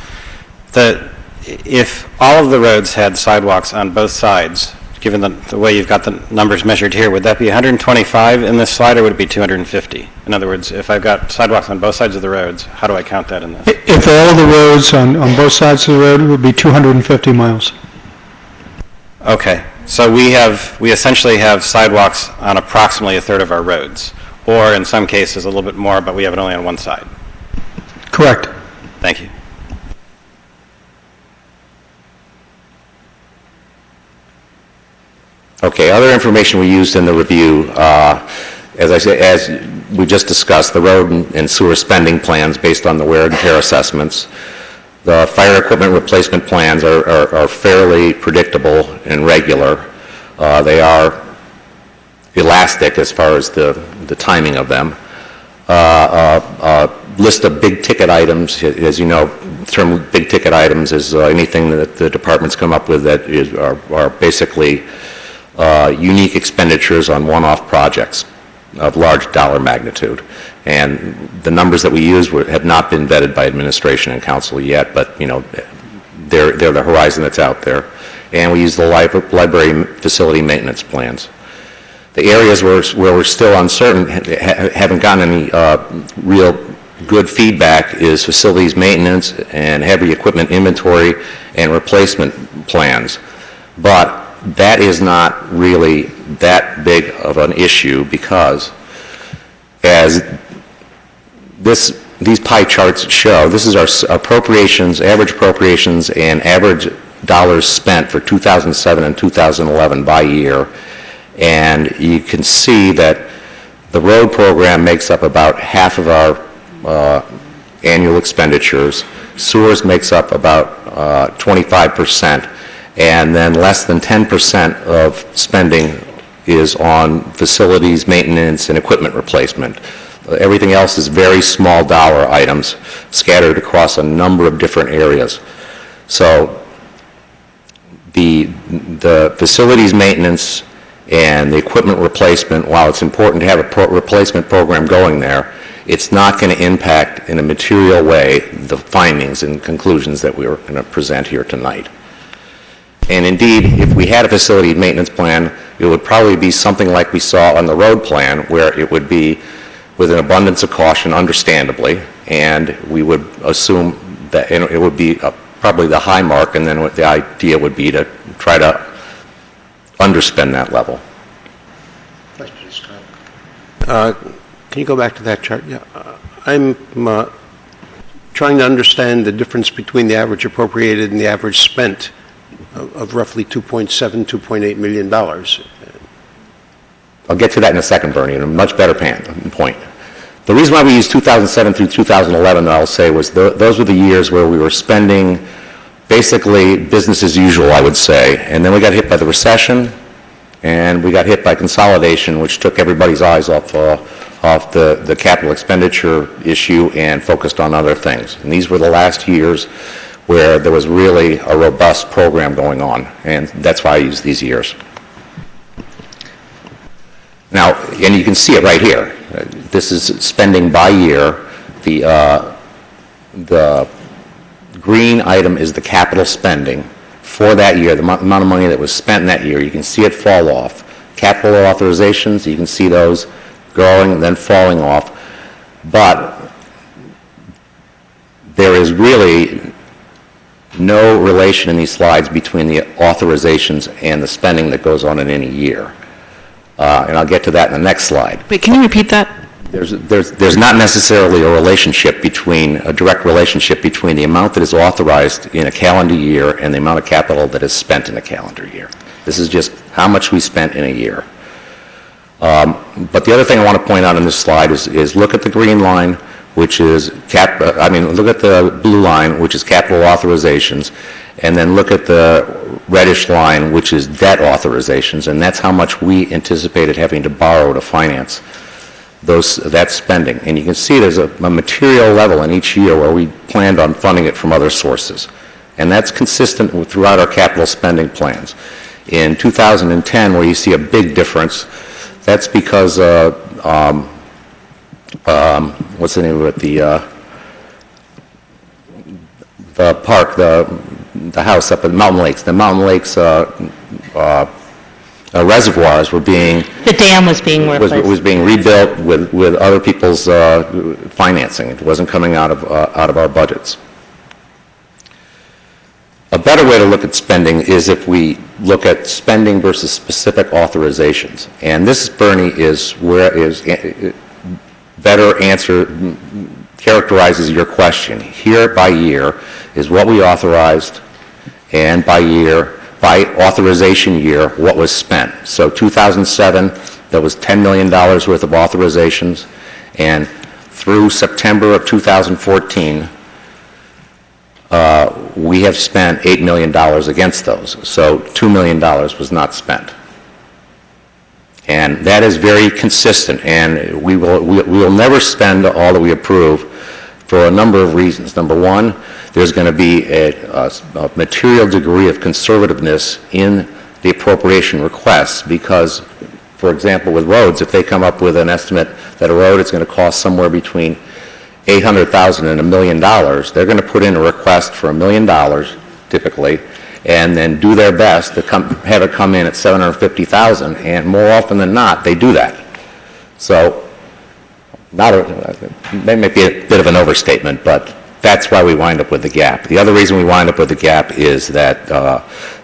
If all of the roads had sidewalks on both sides, given the way you've got the numbers measured here, would that be 125 in this slide, or would it be 250? In other words, if I've got sidewalks on both sides of the roads, how do I count that in this? If all of the roads on both sides of the road, it would be 250 miles. Okay, so we essentially have sidewalks on approximately a third of our roads, or in some cases a little bit more, but we have it only on one side. Correct. Thank you. Okay, other information we used in the review, as we just discussed, the road and sewer spending plans based on the wear and tear assessments. The fire equipment replacement plans are fairly predictable and regular. They are elastic as far as the timing of them. List of big ticket items, as you know, the term big ticket items is anything that the departments come up with that are basically unique expenditures on one-off projects of large dollar magnitude. And the numbers that we use have not been vetted by administration and council yet, but they're the horizon that's out there. And we use the library facility maintenance plans. The areas where we're still uncertain, haven't gotten any real good feedback, is facilities maintenance and heavy equipment inventory and replacement plans. But that is not really that big of an issue, because as these pie charts show, this is our appropriations, average appropriations, and average dollars spent for 2007 and 2011 by year. And you can see that the road program makes up about half of our annual expenditures. Sewers makes up about 25%. And then less than 10% of spending is on facilities, maintenance, and equipment replacement. Everything else is very small dollar items scattered across a number of different areas. So the facilities maintenance and the equipment replacement, while it's important to have a replacement program going there, it's not going to impact in a material way the findings and conclusions that we are going to present here tonight. And indeed, if we had a facility maintenance plan, it would probably be something like we saw on the road plan, where it would be with an abundance of caution, understandably, and we would assume that it would be probably the high mark, and then what the idea would be to try to underspend that level. Questions, Scott? Can you go back to that chart? Yeah, I'm trying to understand the difference between the average appropriated and the average spent of roughly $2.7, $2.8 million. I'll get to that in a second, Bernie, and a much better point. The reason why we used 2007 through 2011, I'll say, was those were the years where we were spending basically business as usual, I would say. And then we got hit by the recession, and we got hit by consolidation, which took everybody's eyes off the capital expenditure issue and focused on other things. And these were the last years where there was really a robust program going on, and that's why I use these years. Now, and you can see it right here. This is spending by year. The green item is the capital spending for that year, the amount of money that was spent in that year. You can see it fall off. Capital authorizations, you can see those growing and then falling off. But there is really no relation in these slides between the authorizations and the spending that goes on in any year. And I'll get to that in the next slide. Wait, can you repeat that? There's not necessarily a direct relationship between the amount that is authorized in a calendar year and the amount of capital that is spent in a calendar year. This is just how much we spent in a year. But the other thing I want to point out on this slide is look at the green line, which is look at the blue line, which is capital authorizations, and then look at the reddish line, which is debt authorizations, and that's how much we anticipated having to borrow to finance that spending. And you can see there's a material level in each year where we planned on funding it from other sources. And that's consistent throughout our capital spending plans. In 2010, where you see a big difference, that's because, what's the name of it, the park, the house up at Mountain Lakes. The Mountain Lakes reservoirs were being... The dam was being replaced. Was being rebuilt with other people's financing. It wasn't coming out of our budgets. A better way to look at spending is if we look at spending versus specific authorizations. And this, Bernie, characterizes your question. Year by year is what we authorized, and by authorization year, what was spent. So 2007, that was $10 million worth of authorizations, and through September of 2014, we have spent $8 million against those. So $2 million was not spent. And that is very consistent, and we will never spend all that we approve for a number of reasons. Number one, there's going to be a material degree of conservativeness in the appropriation requests because, for example, with roads, if they come up with an estimate that a road is going to cost somewhere between $800,000 and $1 million, they're going to put in a request for $1 million, typically, and then do their best to have it come in at $750,000, and more often than not, they do that. So, that may be a bit of an overstatement, but that's why we wind up with the gap. The other reason we wind up with the gap is that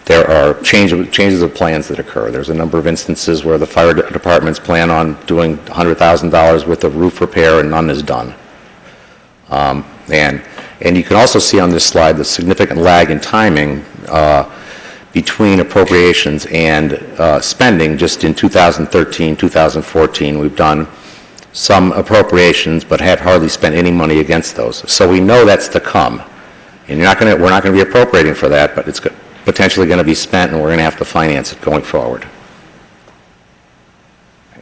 there are changes of plans that occur. There's a number of instances where the fire departments plan on doing $100,000 worth of roof repair and none is done. And you can also see on this slide the significant lag in timing between appropriations and spending. Just in 2013, 2014, we've done some appropriations but have hardly spent any money against those. So we know that's to come. And we're not going to be appropriating for that, but it's potentially going to be spent and we're going to have to finance it going forward. I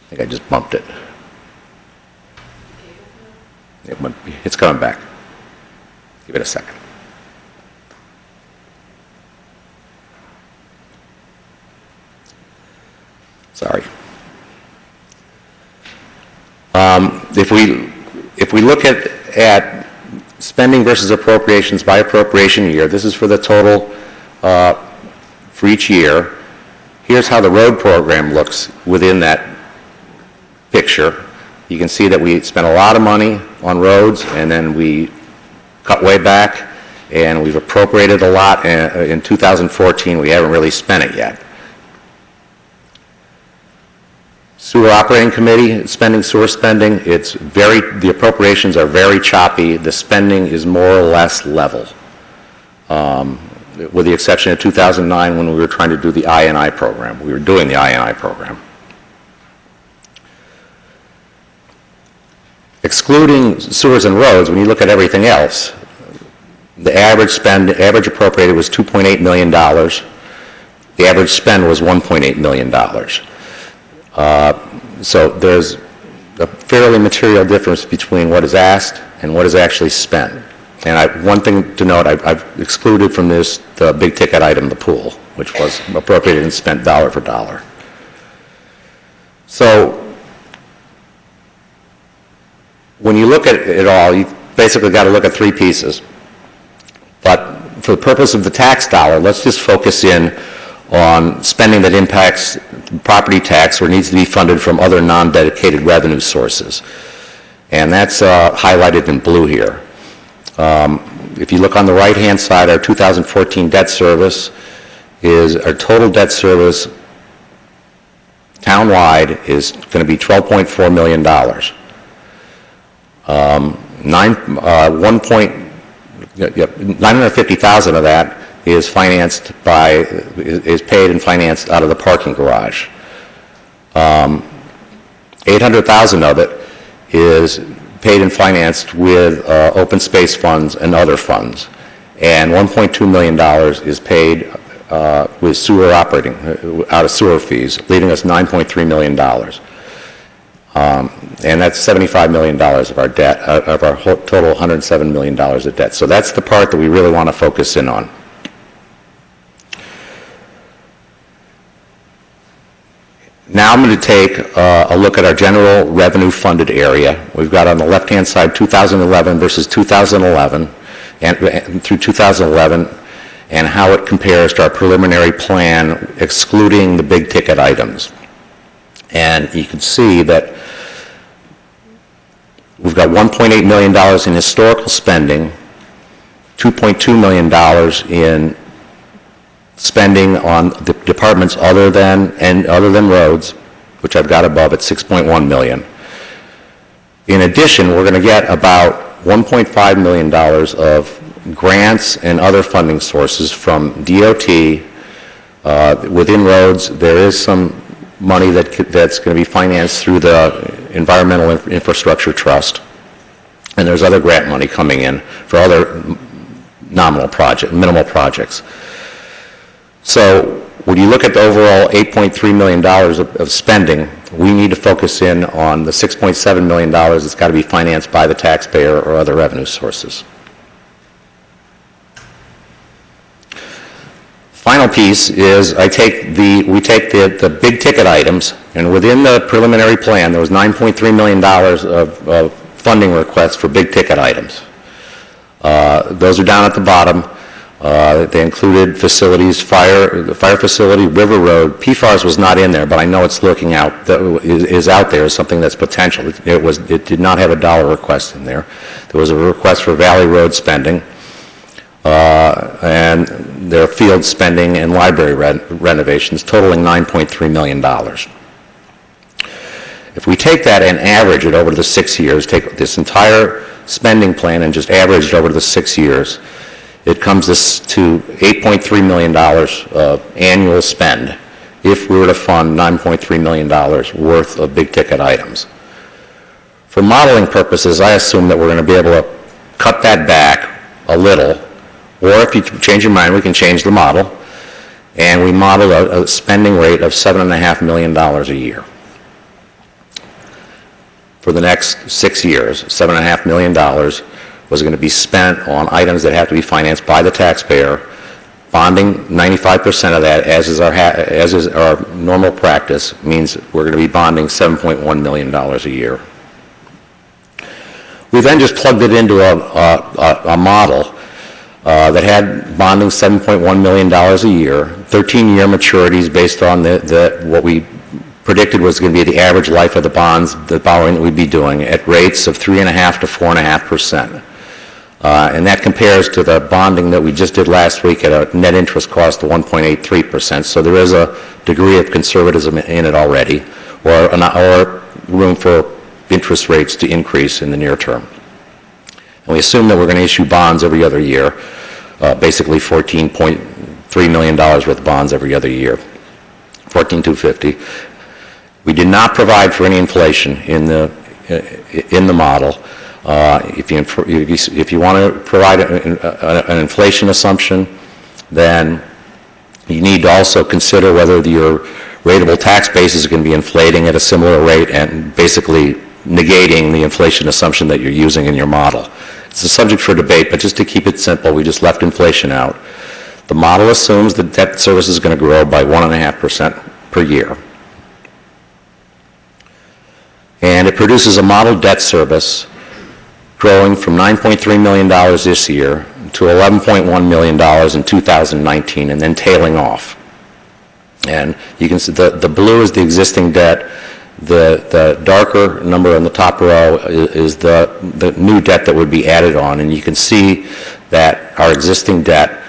think I just bumped it. It's coming back. Give it a second. Sorry. If we look at spending versus appropriations by appropriation year, this is for the total for each year. Here's how the road program looks within that picture. You can see that we spent a lot of money on roads, and then we cut way back, and we've appropriated a lot. In 2014, we haven't really spent it yet. Sewer Operating Committee, sewer spending, the appropriations are very choppy. The spending is more or less level, with the exception of 2009 when we were trying to do the I&I program. We were doing the I&I program. Excluding sewers and roads, when you look at everything else, the average appropriated was $2.8 million. The average spend was $1.8 million. So there's a fairly material difference between what is asked and what is actually spent. And one thing to note, I've excluded from this the big ticket item, the pool, which was appropriated and spent dollar for dollar. So when you look at it all, you basically got to look at three pieces. But for the purpose of the tax dollar, let's just focus in on spending that impacts property tax or needs to be funded from other non-dedicated revenue sources. And that's highlighted in blue here. If you look on the right-hand side, our 2014 debt service our total debt service town-wide is going to be $12.4 million. $950,000 of that is paid and financed out of the parking garage. 800,000 of it is paid and financed with open space funds and other funds. And $1.2 million is paid with sewer operating, out of sewer fees, leaving us $9.3 million. And that's $75 million of our debt, of our total $107 million of debt. So that's the part that we really want to focus in on. Now I'm going to take a look at our general revenue funded area. We've got on the left-hand side 2011 versus 2011 and through 2011 and how it compares to our preliminary plan excluding the big ticket items. And you can see that we've got $1.8 million in historical spending, $2.2 million in spending on the departments other than roads, which I've got above at $6.1 million. In addition, we're going to get about $1.5 million of grants and other funding sources from DOT. Within roads, there is some money that's going to be financed through the Environmental Infrastructure Trust, and there's other grant money coming in for other minimal projects. So when you look at the overall $8.3 million of spending, we need to focus in on the $6.7 million that's got to be financed by the taxpayer or other revenue sources. Final piece is we take the big ticket items, and within the preliminary plan there was $9.3 million of funding requests for big ticket items. Those are down at the bottom. They included facilities, the fire facility, River Road. PFARS was not in there, but I know it's looking out, is out there as something that's potential. It did not have a dollar request in there. There was a request for Valley Road spending, and their field spending and library renovations totaling $9.3 million. If we take that and average it over the 6 years, take this entire spending plan and just average it over the 6 years, it comes to $8.3 million of annual spend if we were to fund $9.3 million worth of big ticket items. For modeling purposes, I assume that we're going to be able to cut that back a little, or if you change your mind, we can change the model, and we model a spending rate of $7.5 million a year. For the next 6 years, $7.5 million was going to be spent on items that have to be financed by the taxpayer, bonding 95% of that, as is our normal practice, means we're going to be bonding $7.1 million a year. We then just plugged it into a model that had bonding $7.1 million a year, 13-year maturities based on what we predicted was going to be the average life of the bonds, the borrowing that we'd be doing, at rates of 3.5% to 4.5%. And that compares to the bonding that we just did last week at a net interest cost of 1.83%. So there is a degree of conservatism in it already, or room for interest rates to increase in the near term. And we assume that we're going to issue bonds every other year, basically $14.3 million worth of bonds every other year, $14,250. We did not provide for any inflation in the model. If you want to provide an inflation assumption, then you need to also consider whether your rateable tax base is going to be inflating at a similar rate and basically negating the inflation assumption that you're using in your model. It's a subject for debate, but just to keep it simple, we just left inflation out. The model assumes that debt service is going to grow by 1.5% per year. And it produces a model debt service growing from $9.3 million this year to $11.1 million in 2019, and then tailing off. And you can see the blue is the existing debt. The darker number on the top row is the new debt that would be added on. And you can see that our existing debt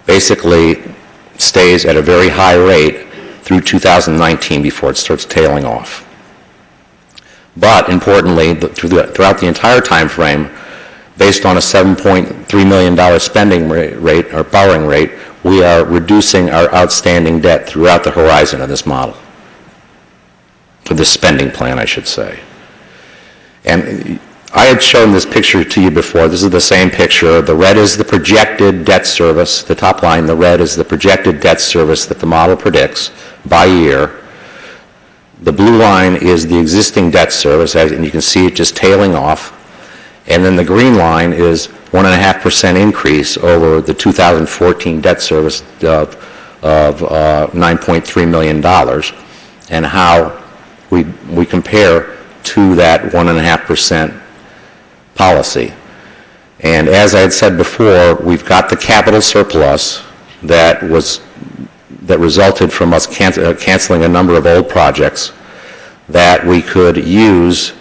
basically stays at a very high rate through 2019 before it starts tailing off. But importantly, throughout the entire time frame, based on a $7.3 million spending rate or borrowing rate, we are reducing our outstanding debt throughout the horizon of this model, of this spending plan, I should say. And I had shown this picture to you before. This is the same picture. The red is the projected debt service. The top line, the red, is the projected debt service that the model predicts by year. The blue line is the existing debt service, and you can see it just tailing off. And then the green line is 1.5% increase over the 2014 debt service of $9.3 million, and how we compare to that 1.5% policy. And as I had said before, we've got the capital surplus that resulted from us canceling a number of old projects that we could use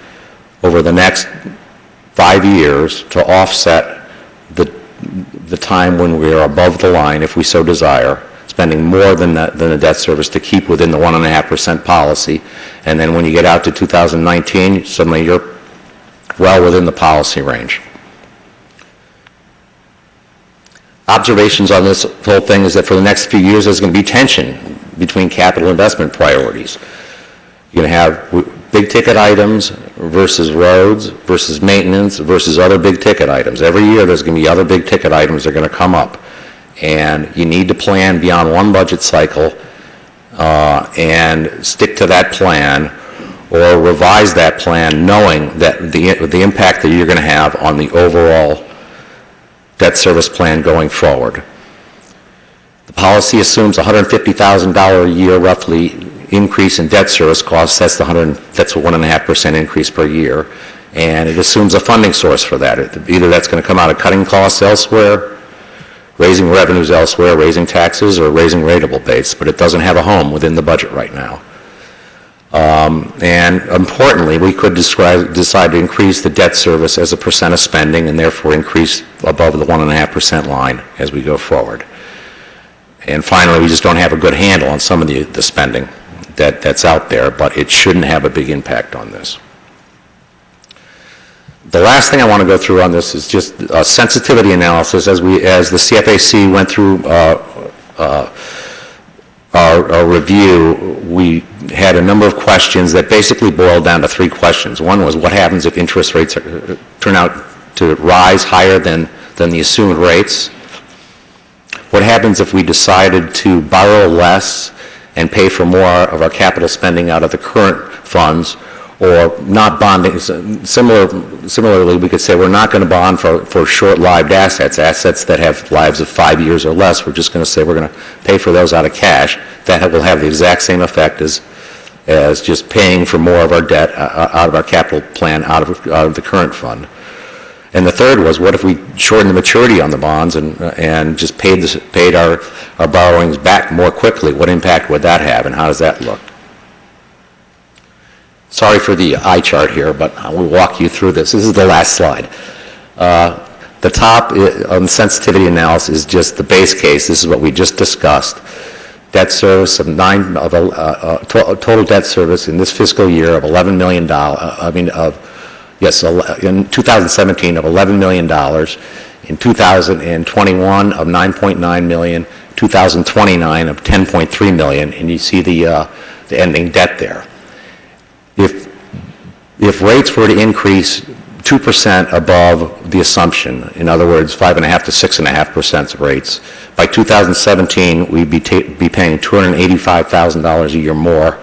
over the next 5 years to offset the time when we are above the line, if we so desire, spending more than the debt service to keep within the 1.5% policy. And then when you get out to 2019, suddenly you're well within the policy range. Observations on this whole thing is that for the next few years there's going to be tension between capital investment priorities. You're going to have big ticket items versus roads versus maintenance versus other big ticket items. Every year there's going to be other big ticket items that are going to come up. And you need to plan beyond one budget cycle and stick to that plan, or revise that plan knowing that the impact that you're going to have on the overall debt service plan going forward. The policy assumes $150,000 a year roughly increase in debt service costs. That's a 1.5% increase per year, and it assumes a funding source for that. Either that's going to come out of cutting costs elsewhere, raising revenues elsewhere, raising taxes, or raising rateable base, but it doesn't have a home within the budget right now. And importantly, we could decide to increase the debt service as a percent of spending and therefore increase above the 1.5% line as we go forward. And finally, we just don't have a good handle on some of the spending that's out there, but it shouldn't have a big impact on this. The last thing I want to go through on this is just a sensitivity analysis. As the CFAC went through our review, we had a number of questions that basically boiled down to 3 questions. One was, what happens if interest rates turn out to rise higher than the assumed rates? What happens if we decided to borrow less and pay for more of our capital spending out of the current funds, or not bonding? Similarly, we could say we're not going to bond for short-lived assets that have lives of 5 years or less. We're just going to say we're going to pay for those out of cash. That will have the exact same effect as just paying for more of our debt out of our capital plan, out of the current fund. And the third was, what if we shorten the maturity on the bonds and just paid our borrowings back more quickly? What impact would that have, and how does that look? Sorry for the eye chart here, but I will walk you through this. This is the last slide. The top on the sensitivity analysis is just the base case. This is what we just discussed. Debt service of total debt service in this fiscal year of $11 million. In 2017 of $11 million. In 2021 of $9.9 million. 2029 of $10.3 million, and you see the ending debt there. If rates were to increase 2% above the assumption, in other words, 5.5 to 6.5% rates, by 2017 we'd be paying $285,000 a year more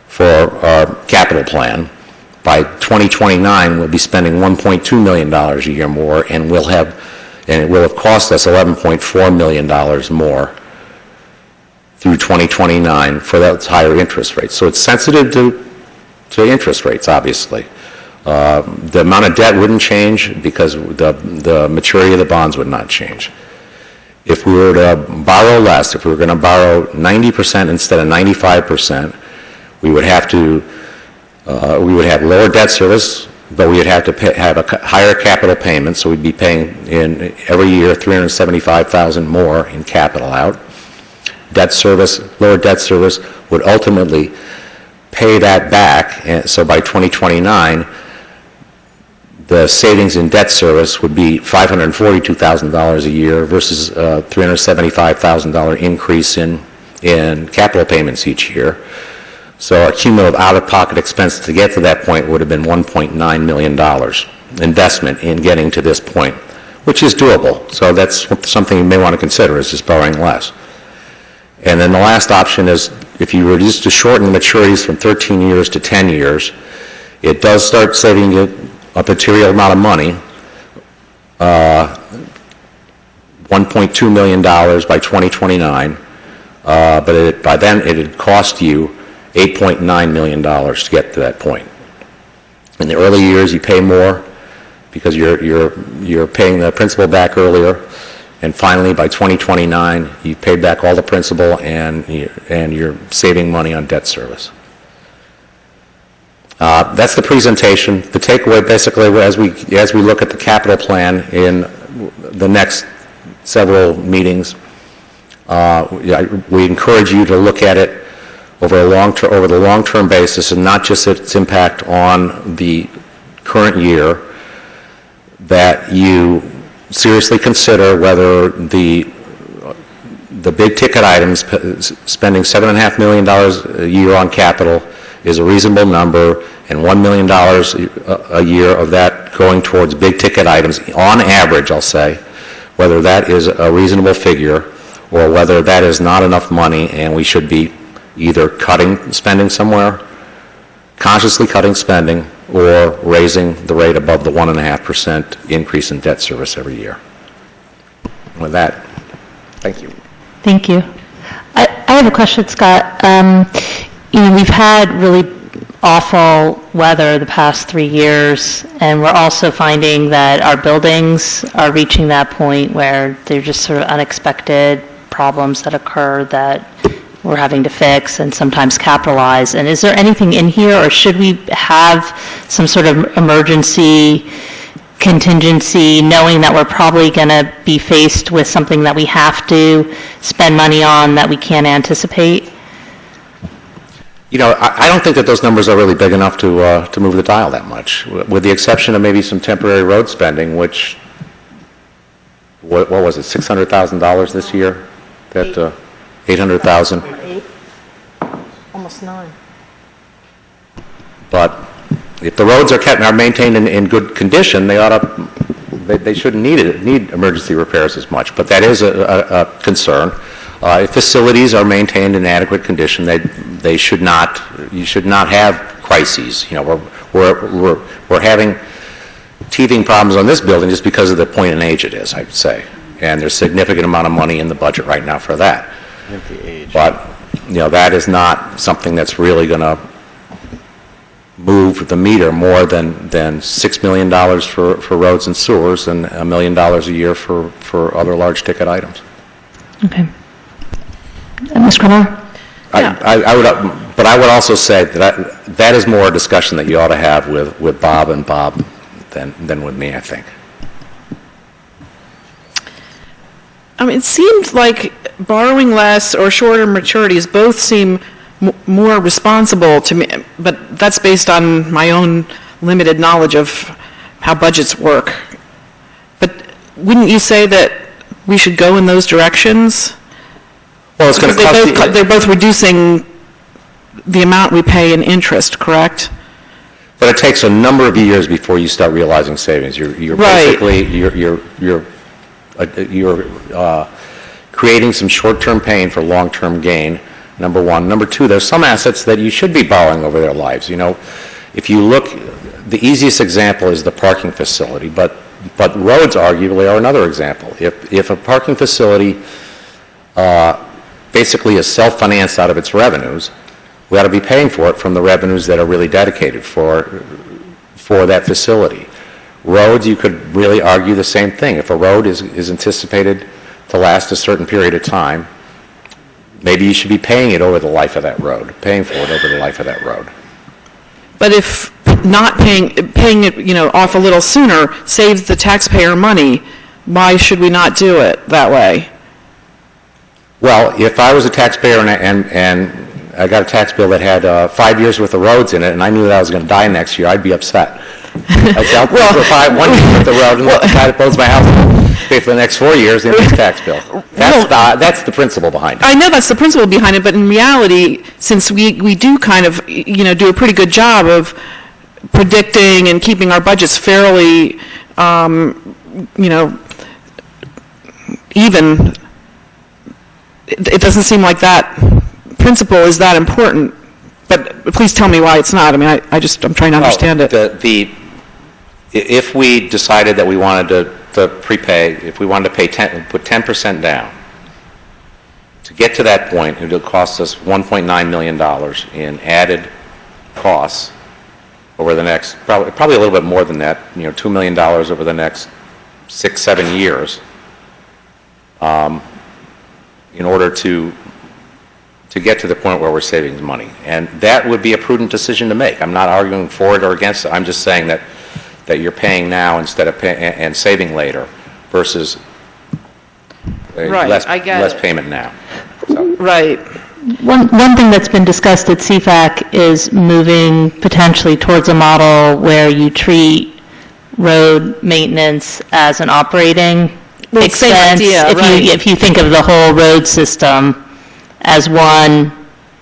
for our capital plan. By 2029, we'll be spending $1.2 million a year more, and it will have cost us $11.4 million more through 2029 for those higher interest rates. So it's sensitive to interest rates, obviously. The amount of debt wouldn't change because the maturity of the bonds would not change. If we were to borrow less, if we were going to borrow 90% instead of 95%, we would have lower debt service, but we would have to have a higher capital payment, so we'd be paying in every year $375,000 more in capital out. Lower debt service would ultimately pay that back, and so by 2029, the savings in debt service would be $542,000 a year versus a $375,000 increase in capital payments each year. So a cumulative out-of-pocket expense to get to that point would have been $1.9 million investment in getting to this point, which is doable. So that's something you may want to consider, is just borrowing less. And then the last option is if you reduce to shorten the maturities from 13 years to 10 years, it does start saving you a material amount of money, $1.2 million by 2029, but by then it would cost you $8.9 million to get to that point. In the early years, you pay more because you're paying the principal back earlier, and finally, by 2029, you pay back all the principal and you're saving money on debt service. That's the presentation. The takeaway, basically, as we look at the capital plan in the next several meetings, we encourage you to look at it over the long-term basis, and not just its impact on the current year. That you seriously consider whether the big ticket items, spending $7.5 million a year on capital, is a reasonable number, and $1 million a year of that going towards big ticket items, on average, I'll say, whether that is a reasonable figure or whether that is not enough money and we should be either cutting spending somewhere, consciously cutting spending, or raising the rate above the 1.5% increase in debt service every year. With that, thank you. Thank you. I have a question, Scott. We've had really awful weather the past 3 years, and we're also finding that our buildings are reaching that point where they're just sort of unexpected problems that occur that we're having to fix and sometimes capitalize. And is there anything in here, or should we have some sort of emergency contingency, knowing that we're probably going to be faced with something that we have to spend money on that we can't anticipate? I don't think that those numbers are really big enough to move the dial that much, with the exception of maybe some temporary road spending, which, what was it, $600,000 this year? That 800,000. Almost 9. But if the roads are maintained in good condition, they shouldn't need emergency repairs as much. But that is a concern. If facilities are maintained in adequate condition, you should not have crises. We're having teething problems on this building just because of the point in age it is, I would say. And there's a significant amount of money in the budget right now for that. But that is not something that's really going to move the meter more than $6 million for roads and sewers and $1 million a year for other large ticket items. Okay. Ms. Cromwell? But I would also say that is more a discussion that you ought to have with Bob and Bob than with me, I think. It seemed like borrowing less or shorter maturities both seem more responsible to me, but that's based on my own limited knowledge of how budgets work. But wouldn't you say that we should go in those directions? Well, it's going to cost they're both reducing the amount we pay in interest, correct? But it takes a number of years before you start realizing savings. You're right. Basically you're creating some short-term pain for long-term gain. Number one. Number two, there's some assets that you should be borrowing over their lives. If you look, the easiest example is the parking facility, but roads arguably are another example. If a parking facility basically is self-financed out of its revenues, we ought to be paying for it from the revenues that are really dedicated for that facility. Roads, you could really argue the same thing. If a road is anticipated to last a certain period of time, maybe you should be paying it over the life of that road, paying for it over the life of that road. But if not paying it, off a little sooner saves the taxpayer money, why should we not do it that way? Well, if I was a taxpayer and I got a tax bill that had 5 years worth of roads in it, and I knew that I was going to die next year, I'd be upset. I'd say, I'll pay for 1 year worth of road and let the guy that builds my house pay for the next 4 years in his tax bill. That's the principle behind it. I know that's the principle behind it, but in reality, since we do kind of, do a pretty good job of predicting and keeping our budgets fairly, even, it doesn't seem like that principle is that important. But please tell me why it's not. I mean, I'm trying to understand it. If we decided that we wanted to prepay, if we wanted to put 10% down, to get to that point, it would cost us $1.9 million in added costs over the next, probably a little bit more than that, $2 million over the next 6-7 years, in order to get to the point where we're saving money. And that would be a prudent decision to make. I'm not arguing for it or against it. I'm just saying that you're paying now instead of and saving later versus less payment now. So. Right. One thing that's been discussed at CFAC is moving potentially towards a model where you treat road maintenance as an operating expense. Same idea, right. If you think of the whole road system as one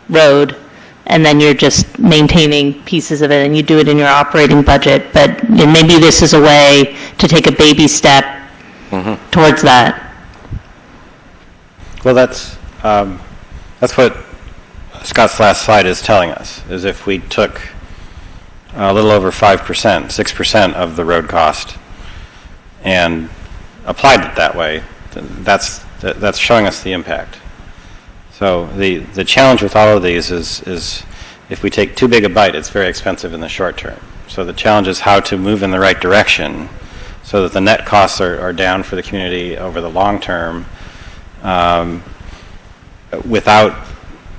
road, and then you're just maintaining pieces of it, and you do it in your operating budget. But maybe this is a way to take a baby step towards that. Well, that's what Scott's last slide is telling us, is if we took a little over 5%, 6% of the road cost and applied it that way, that's showing us the impact. So the challenge with all of these is if we take too big a bite, it's very expensive in the short term. So the challenge is how to move in the right direction so that the net costs are down for the community over the long term without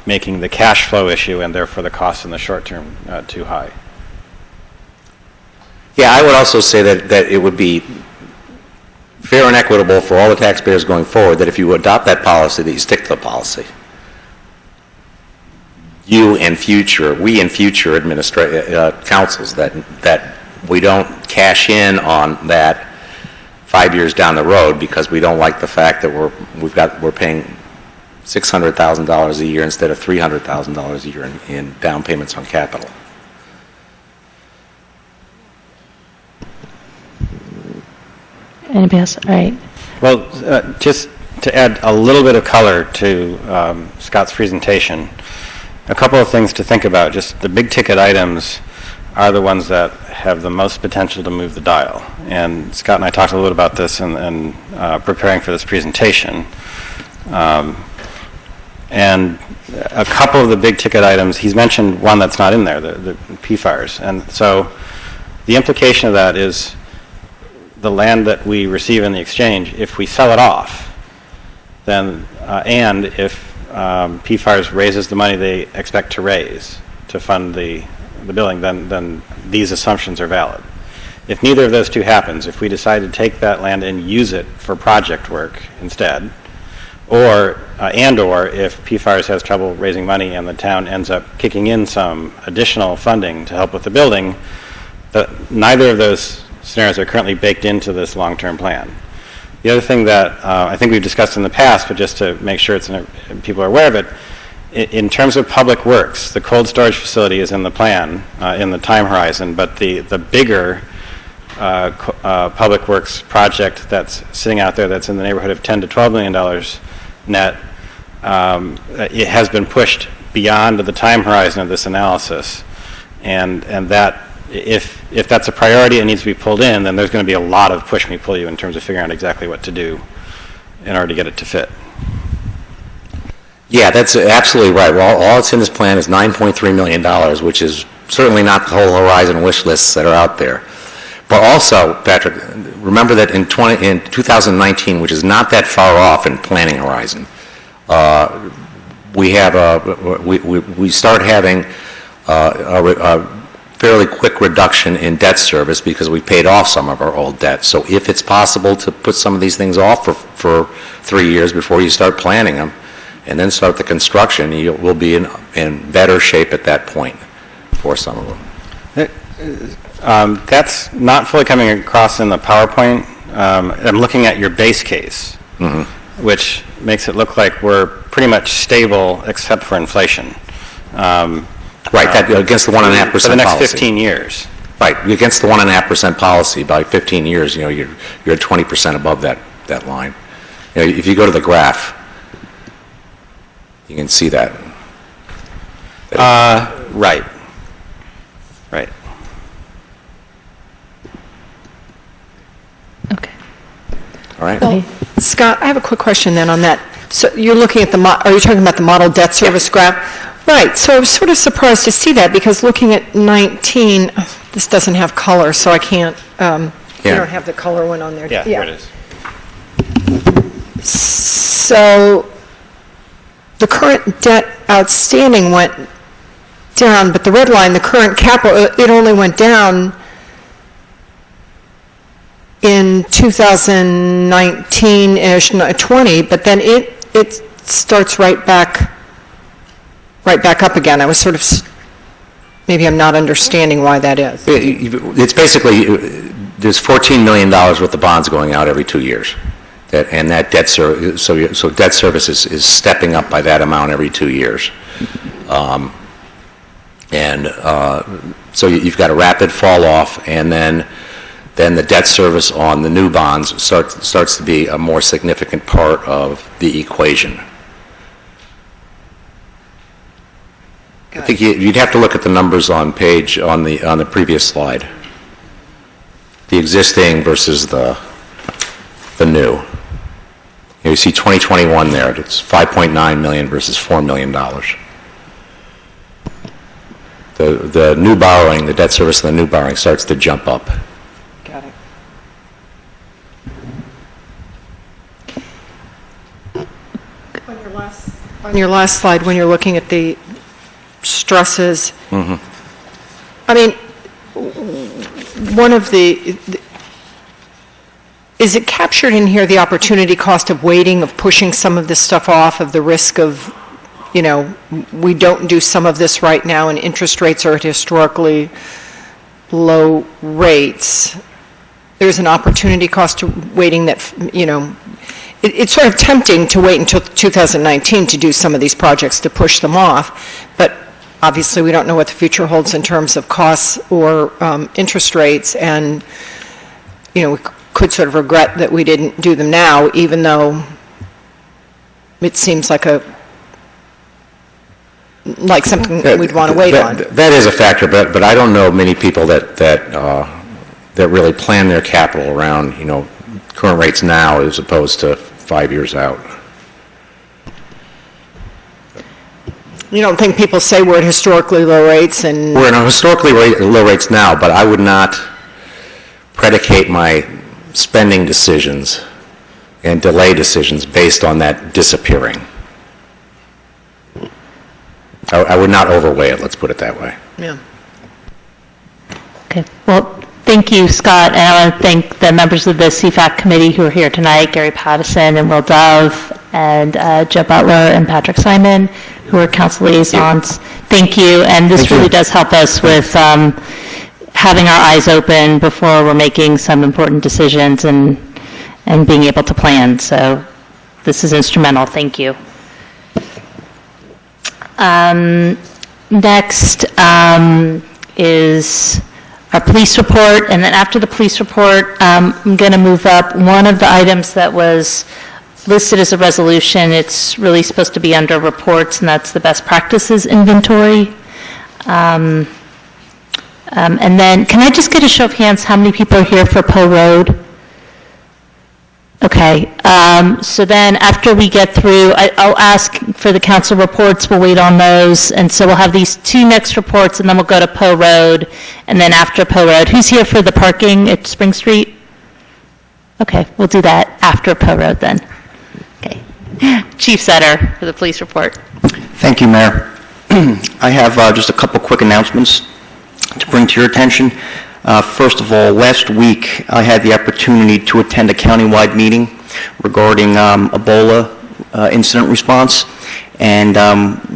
making the cash flow issue and therefore the costs in the short term too high. Yeah, I would also say that it would be fair and equitable for all the taxpayers going forward that if you adopt that policy, that you stick to the policy. We in future councils, that we don't cash in on that 5 years down the road because we don't like the fact that we're paying $600,000 a year instead of $300,000 a year in down payments on capital. Anybody else? All right. Well, just to add a little bit of color to Scott's presentation, a couple of things to think about. Just the big ticket items are the ones that have the most potential to move the dial. And Scott and I talked a little bit about this in preparing for this presentation. And a couple of the big ticket items, he's mentioned one that's not in there, the PFARs. And so the implication of that is the land that we receive in the exchange, if we sell it off, then, and if PFARs raises the money they expect to raise to fund the billing, then these assumptions are valid. If neither of those two happens, if we decide to take that land and use it for project work instead, or if PFARs has trouble raising money and the town ends up kicking in some additional funding to help with the building, neither of those scenarios are currently baked into this long-term plan. The other thing that I think we've discussed in the past, but just to make sure people are aware of it, in terms of public works, the cold storage facility is in the plan, in the time horizon, but the bigger public works project that's sitting out there that's in the neighborhood of $10 to $12 million net, it has been pushed beyond the time horizon of this analysis. And that, if that's a priority and needs to be pulled in, then there's going to be a lot of push me, pull you in terms of figuring out exactly what to do in order to get it to fit. Yeah, that's absolutely right. Well, all that's in this plan is $9.3 million, which is certainly not the whole horizon wish lists that are out there. But also, Patrick, remember that in 2019, which is not that far off in planning horizon, we start having a fairly quick reduction in debt service because we paid off some of our old debt. So if it's possible to put some of these things off for 3 years before you start planning them, and then start the construction, we'll be in better shape at that point for some of them. That's not fully coming across in the PowerPoint. I'm looking at your base case, which makes it look like we're pretty much stable except for inflation. Right, that against the 1.5% policy. For the next 15 years. Right, against the 1.5% policy, by 15 years, you're at 20% above that line. If you go to the graph, you can see that. Right. Right. All right. Well, Scott, I have a quick question then on that. So you're looking at are you talking about the model debt service graph? Right, so I was sort of surprised to see that because looking at 19, this doesn't have color, so I can't, you don't have the color one on there. Yeah, here it is. So the current debt outstanding went down, but the red line, the current capital, it only went down in 2019-ish, 20, but then it starts right back up again. I was sort of, maybe I'm not understanding why that is. It's basically, there's $14 million worth of bonds going out every 2 years. And that debt service, so debt service is stepping up by that amount every 2 years. So you've got a rapid fall off, and then the debt service on the new bonds starts to be a more significant part of the equation. I think you'd have to look at the numbers on the previous slide. The existing versus the new. You see 2021 there. It's 5.9 million versus $4 million. The new borrowing, the debt service on the new borrowing starts to jump up. Got it. On your last slide, when you're looking at the stresses, I mean, one of is it captured in here the opportunity cost of waiting, of pushing some of this stuff off, of the risk of, we don't do some of this right now and interest rates are at historically low rates? There's an opportunity cost to waiting that, it's sort of tempting to wait until 2019 to do some of these projects, to push them off, but obviously we don't know what the future holds in terms of costs or interest rates, and, we could sort of regret that we didn't do them now, even though it seems like something we'd want to wait on. That is a factor, but I don't know many people that really plan their capital around, current rates now as opposed to 5 years out. You don't think people say we're at historically low rates and... We're at historically low rates now, but I would not predicate my spending decisions and delay decisions based on that disappearing. I would not overweigh it, let's put it that way. Yeah. Okay. Well, thank you, Scott, and I want to thank the members of the CFAC committee who are here tonight, Gary Pattison and Will Dove, and Joe Butler and Patrick Simon, who are council liaisons. Thank you, and this really does help us with having our eyes open before we're making some important decisions and being able to plan. So this is instrumental. Thank you. Next is our police report, and then after the police report, I'm going to move up one of the items that was listed as a resolution. It's really supposed to be under reports, and that's the best practices inventory. And then, can I just get a show of hands, how many people are here for Poe Road? Okay, so then after we get through, I'll ask for the council reports, we'll wait on those, and so we'll have these two next reports, and then we'll go to Poe Road, and then after Poe Road. Who's here for the parking at Spring Street? Okay, we'll do that after Poe Road then. Okay. Chief Setter for the police report. Thank you, Mayor. I have just a couple quick announcements to bring to your attention. First of all, last week I had the opportunity to attend a countywide meeting regarding Ebola incident response. And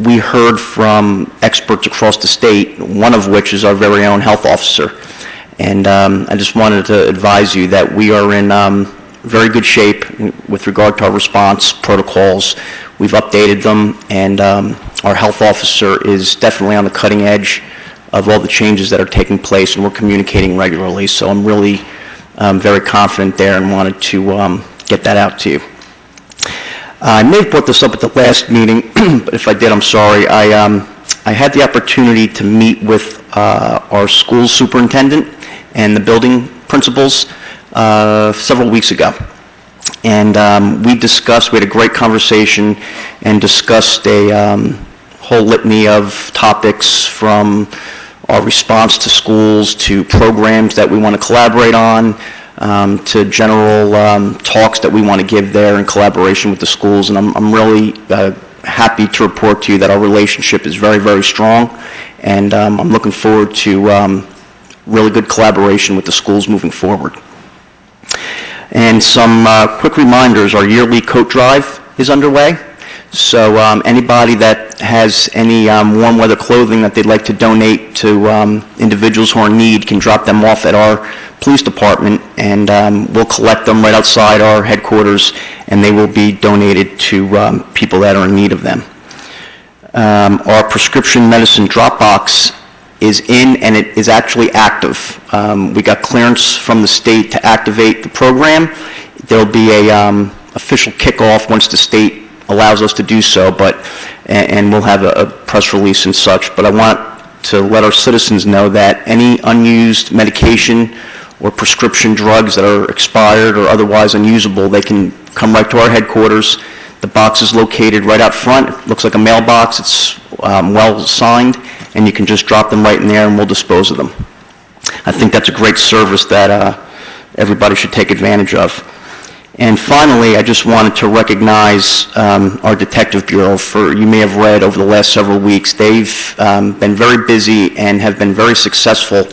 we heard from experts across the state, one of which is our very own health officer. And I just wanted to advise you that we are in very good shape with regard to our response protocols. We've updated them, and our health officer is definitely on the cutting edge of all the changes that are taking place, and we're communicating regularly. So I'm really very confident there and wanted to get that out to you. I may have brought this up at the last meeting, but if I did, I'm sorry. I had the opportunity to meet with our school superintendent and the building principals several weeks ago. And we had a great conversation and discussed a whole litany of topics, from our response to schools to programs that we want to collaborate on, to general talks that we want to give there in collaboration with the schools. And I'm really happy to report to you that our relationship is very, very strong, and I'm looking forward to really good collaboration with the schools moving forward. And some quick reminders: our yearly coat drive is underway. So anybody that has any warm weather clothing that they'd like to donate to individuals who are in need can drop them off at our police department, and we'll collect them right outside our headquarters, and they will be donated to people that are in need of them. Our prescription medicine drop box is in, and it is actually active. We got clearance from the state to activate the program. There'll be a official kickoff once the state allows us to do so, and we'll have a press release and such. But I want to let our citizens know that any unused medication or prescription drugs that are expired or otherwise unusable, they can come right to our headquarters. The box is located right out front. It looks like a mailbox. It's well signed, and you can just drop them right in there, and we'll dispose of them. I think that's a great service that everybody should take advantage of. And finally, I just wanted to recognize our Detective Bureau. You may have read over the last several weeks, they've been very busy and have been very successful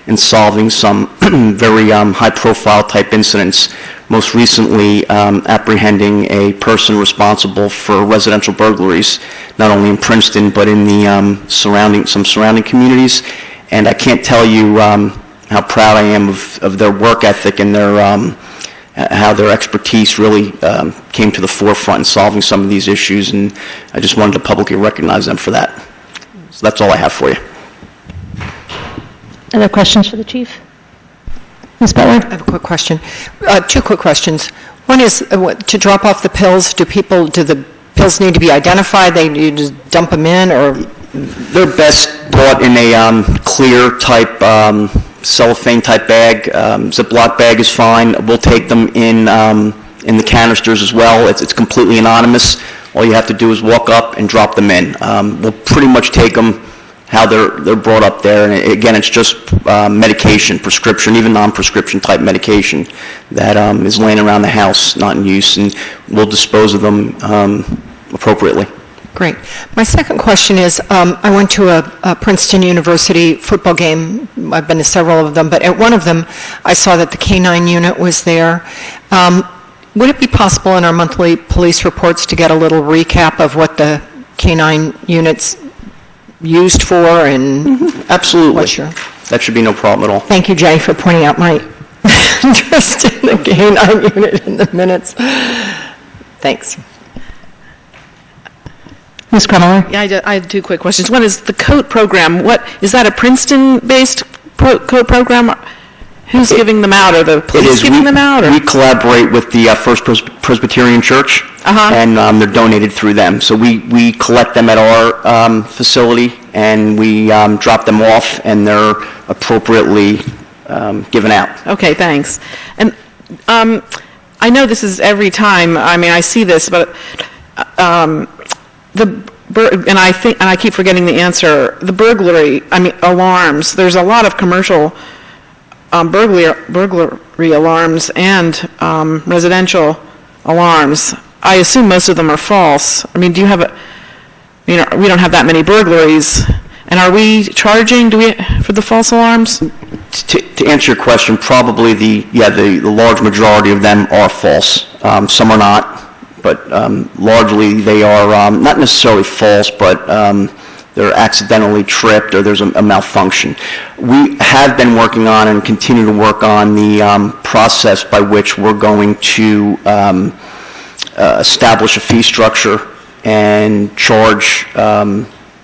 in solving some very high-profile type incidents, most recently apprehending a person responsible for residential burglaries, not only in Princeton, but in the surrounding communities. And I can't tell you how proud I am of their work ethic and how their expertise really came to the forefront in solving some of these issues, and I just wanted to publicly recognize them for that. So that's all I have for you. Other questions for the chief? Ms. Butler? I have a quick question. Two quick questions. One is, to drop off the pills, do the pills need to be identified? You just dump them in, or? They're best bought in a clear type, cellophane type bag. Ziploc bag is fine. We'll take them in the canisters as well. It's completely anonymous. All you have to do is walk up and drop them in. We'll pretty much take them how they're brought up there. And again, it's just medication, prescription, even non-prescription type medication that is laying around the house, not in use, and we'll dispose of them appropriately. Great. My second question is, I went to a Princeton University football game. I've been to several of them, but at one of them, I saw that the K-9 unit was there. Would it be possible in our monthly police reports to get a little recap of what the K-9 unit's used for? And Absolutely. That should be no problem at all. Thank you, Jay, for pointing out my interest in the K-9 unit in the minutes. Thanks. Ms. Krummeler? Yeah, I had two quick questions. One is the COAT program. Is that a Princeton-based COAT program? Who's giving them out? Are the police giving them out? Or? We collaborate with the First Presbyterian Church, and they're donated through them. So we collect them at our facility, and we drop them off, and they're appropriately given out. Okay, thanks. And I know this is every time. I mean, I see this, but and I keep forgetting the answer. The burglary, alarms. There's a lot of commercial burglary alarms and residential alarms. I assume most of them are false. I mean, do you have we don't have that many burglaries. And are we charging for the false alarms? To answer your question, probably the large majority of them are false. Some are not. but largely they are not necessarily false, but they're accidentally tripped or there's a malfunction. We have been working on and continue to work on the process by which we're going to establish a fee structure and charge,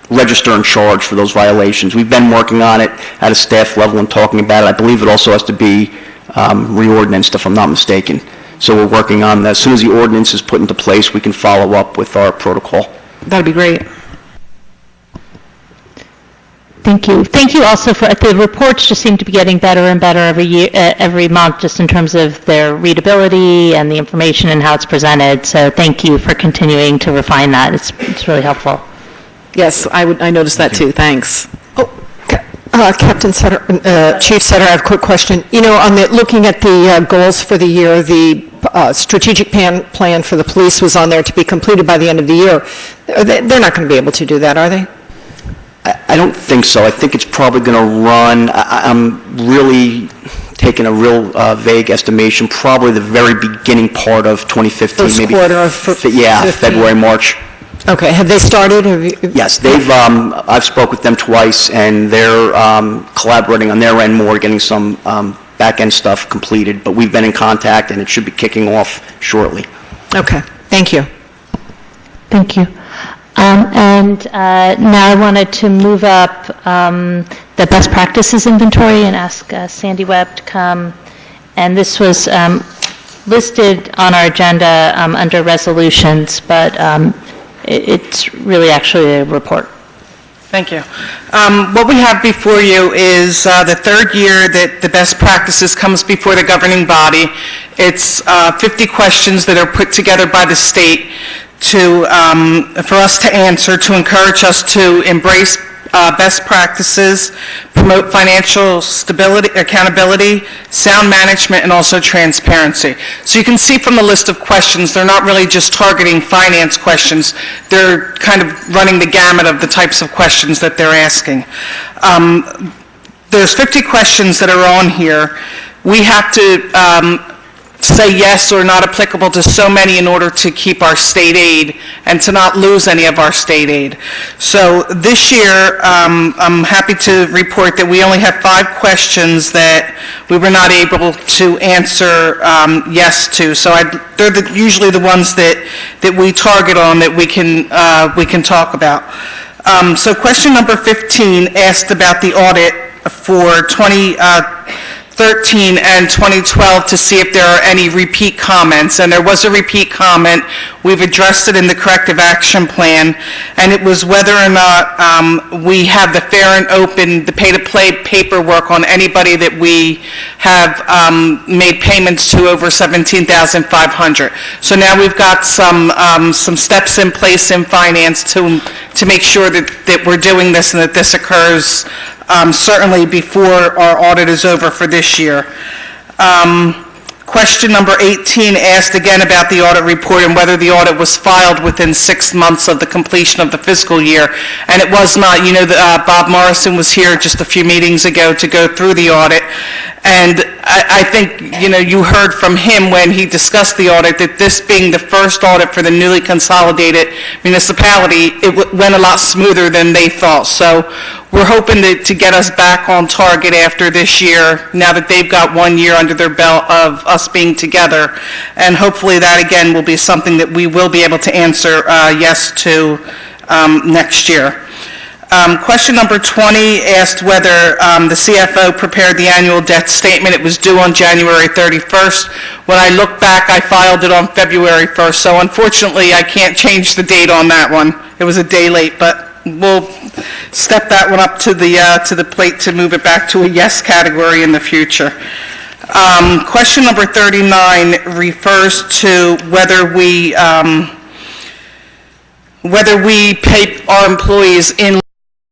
register and charge for those violations. We've been working on it at a staff level and talking about it. I believe it also has to be reordinanced, if I'm not mistaken. So we're working on that. As soon as the ordinance is put into place, we can follow up with our protocol. That'd be great. Thank you. Thank you also for, the reports just seem to be getting better and better every year, every month, just in terms of their readability and the information and how it's presented. So thank you for continuing to refine that. It's really helpful. Yes, I noticed that too. Thanks. Captain Sutter, Chief Sutter, I have a quick question. You know, on looking at the goals for the year, the strategic plan for the police was on there to be completed by the end of the year. They're not going to be able to do that, are they? I don't think so. I think it's probably going to run, I'm really taking a real vague estimation, probably the very beginning part of 2015. First maybe quarter of 15. February, March. Okay, have they started? Yes, they've, I've spoke with them twice, and they're collaborating on their end more, getting some back-end stuff completed, but we've been in contact, and it should be kicking off shortly. Okay, thank you. Thank you. And now I wanted to move up the best practices inventory and ask Sandy Webb to come. And this was listed on our agenda under resolutions, but it's really actually a report. Thank you. What we have before you is the third year that the best practices comes before the governing body. It's 50 questions that are put together by the state for us to answer, to encourage us to embrace best practices, promote financial stability, accountability, sound management, and also transparency. So you can see from the list of questions, they're not really just targeting finance questions. They're kind of running the gamut of the types of questions that they're asking. There's 50 questions that are on here. We have to say yes or not applicable to so many in order to keep our state aid and to not lose any of our state aid. So this year, I'm happy to report that we only have 5 questions that we were not able to answer yes to. So they're usually the ones that we target on that we can talk about. So question number 15 asked about the audit for 2013 and 2012 to see if there are any repeat comments, and there was a repeat comment. We've addressed it in the corrective action plan, and it was whether or not we have the fair and open, the pay-to-play paperwork on anybody that we have made payments to over $17,500. So now we've got some steps in place in finance to make sure that we're doing this and that this occurs certainly before our audit is over for this year. Question number 18 asked again about the audit report and whether the audit was filed within 6 months of the completion of the fiscal year. And it was not. You know, Bob Morrison was here just a few meetings ago to go through the audit. And I think, you know, you heard from him when he discussed the audit that this being the first audit for the newly consolidated municipality, it went a lot smoother than they thought. So we're hoping to get us back on target after this year, now that they've got 1 year under their belt of us being together. And hopefully that, again, will be something that we will be able to answer yes to next year. Question number 20 asked whether the CFO prepared the annual debt statement. It was due on January 31st. When I look back, I filed it on February 1st. So unfortunately, I can't change the date on that one. It was a day late, but we'll step that one up to the plate to move it back to a yes category in the future. Question number 39 refers to whether we pay our employees in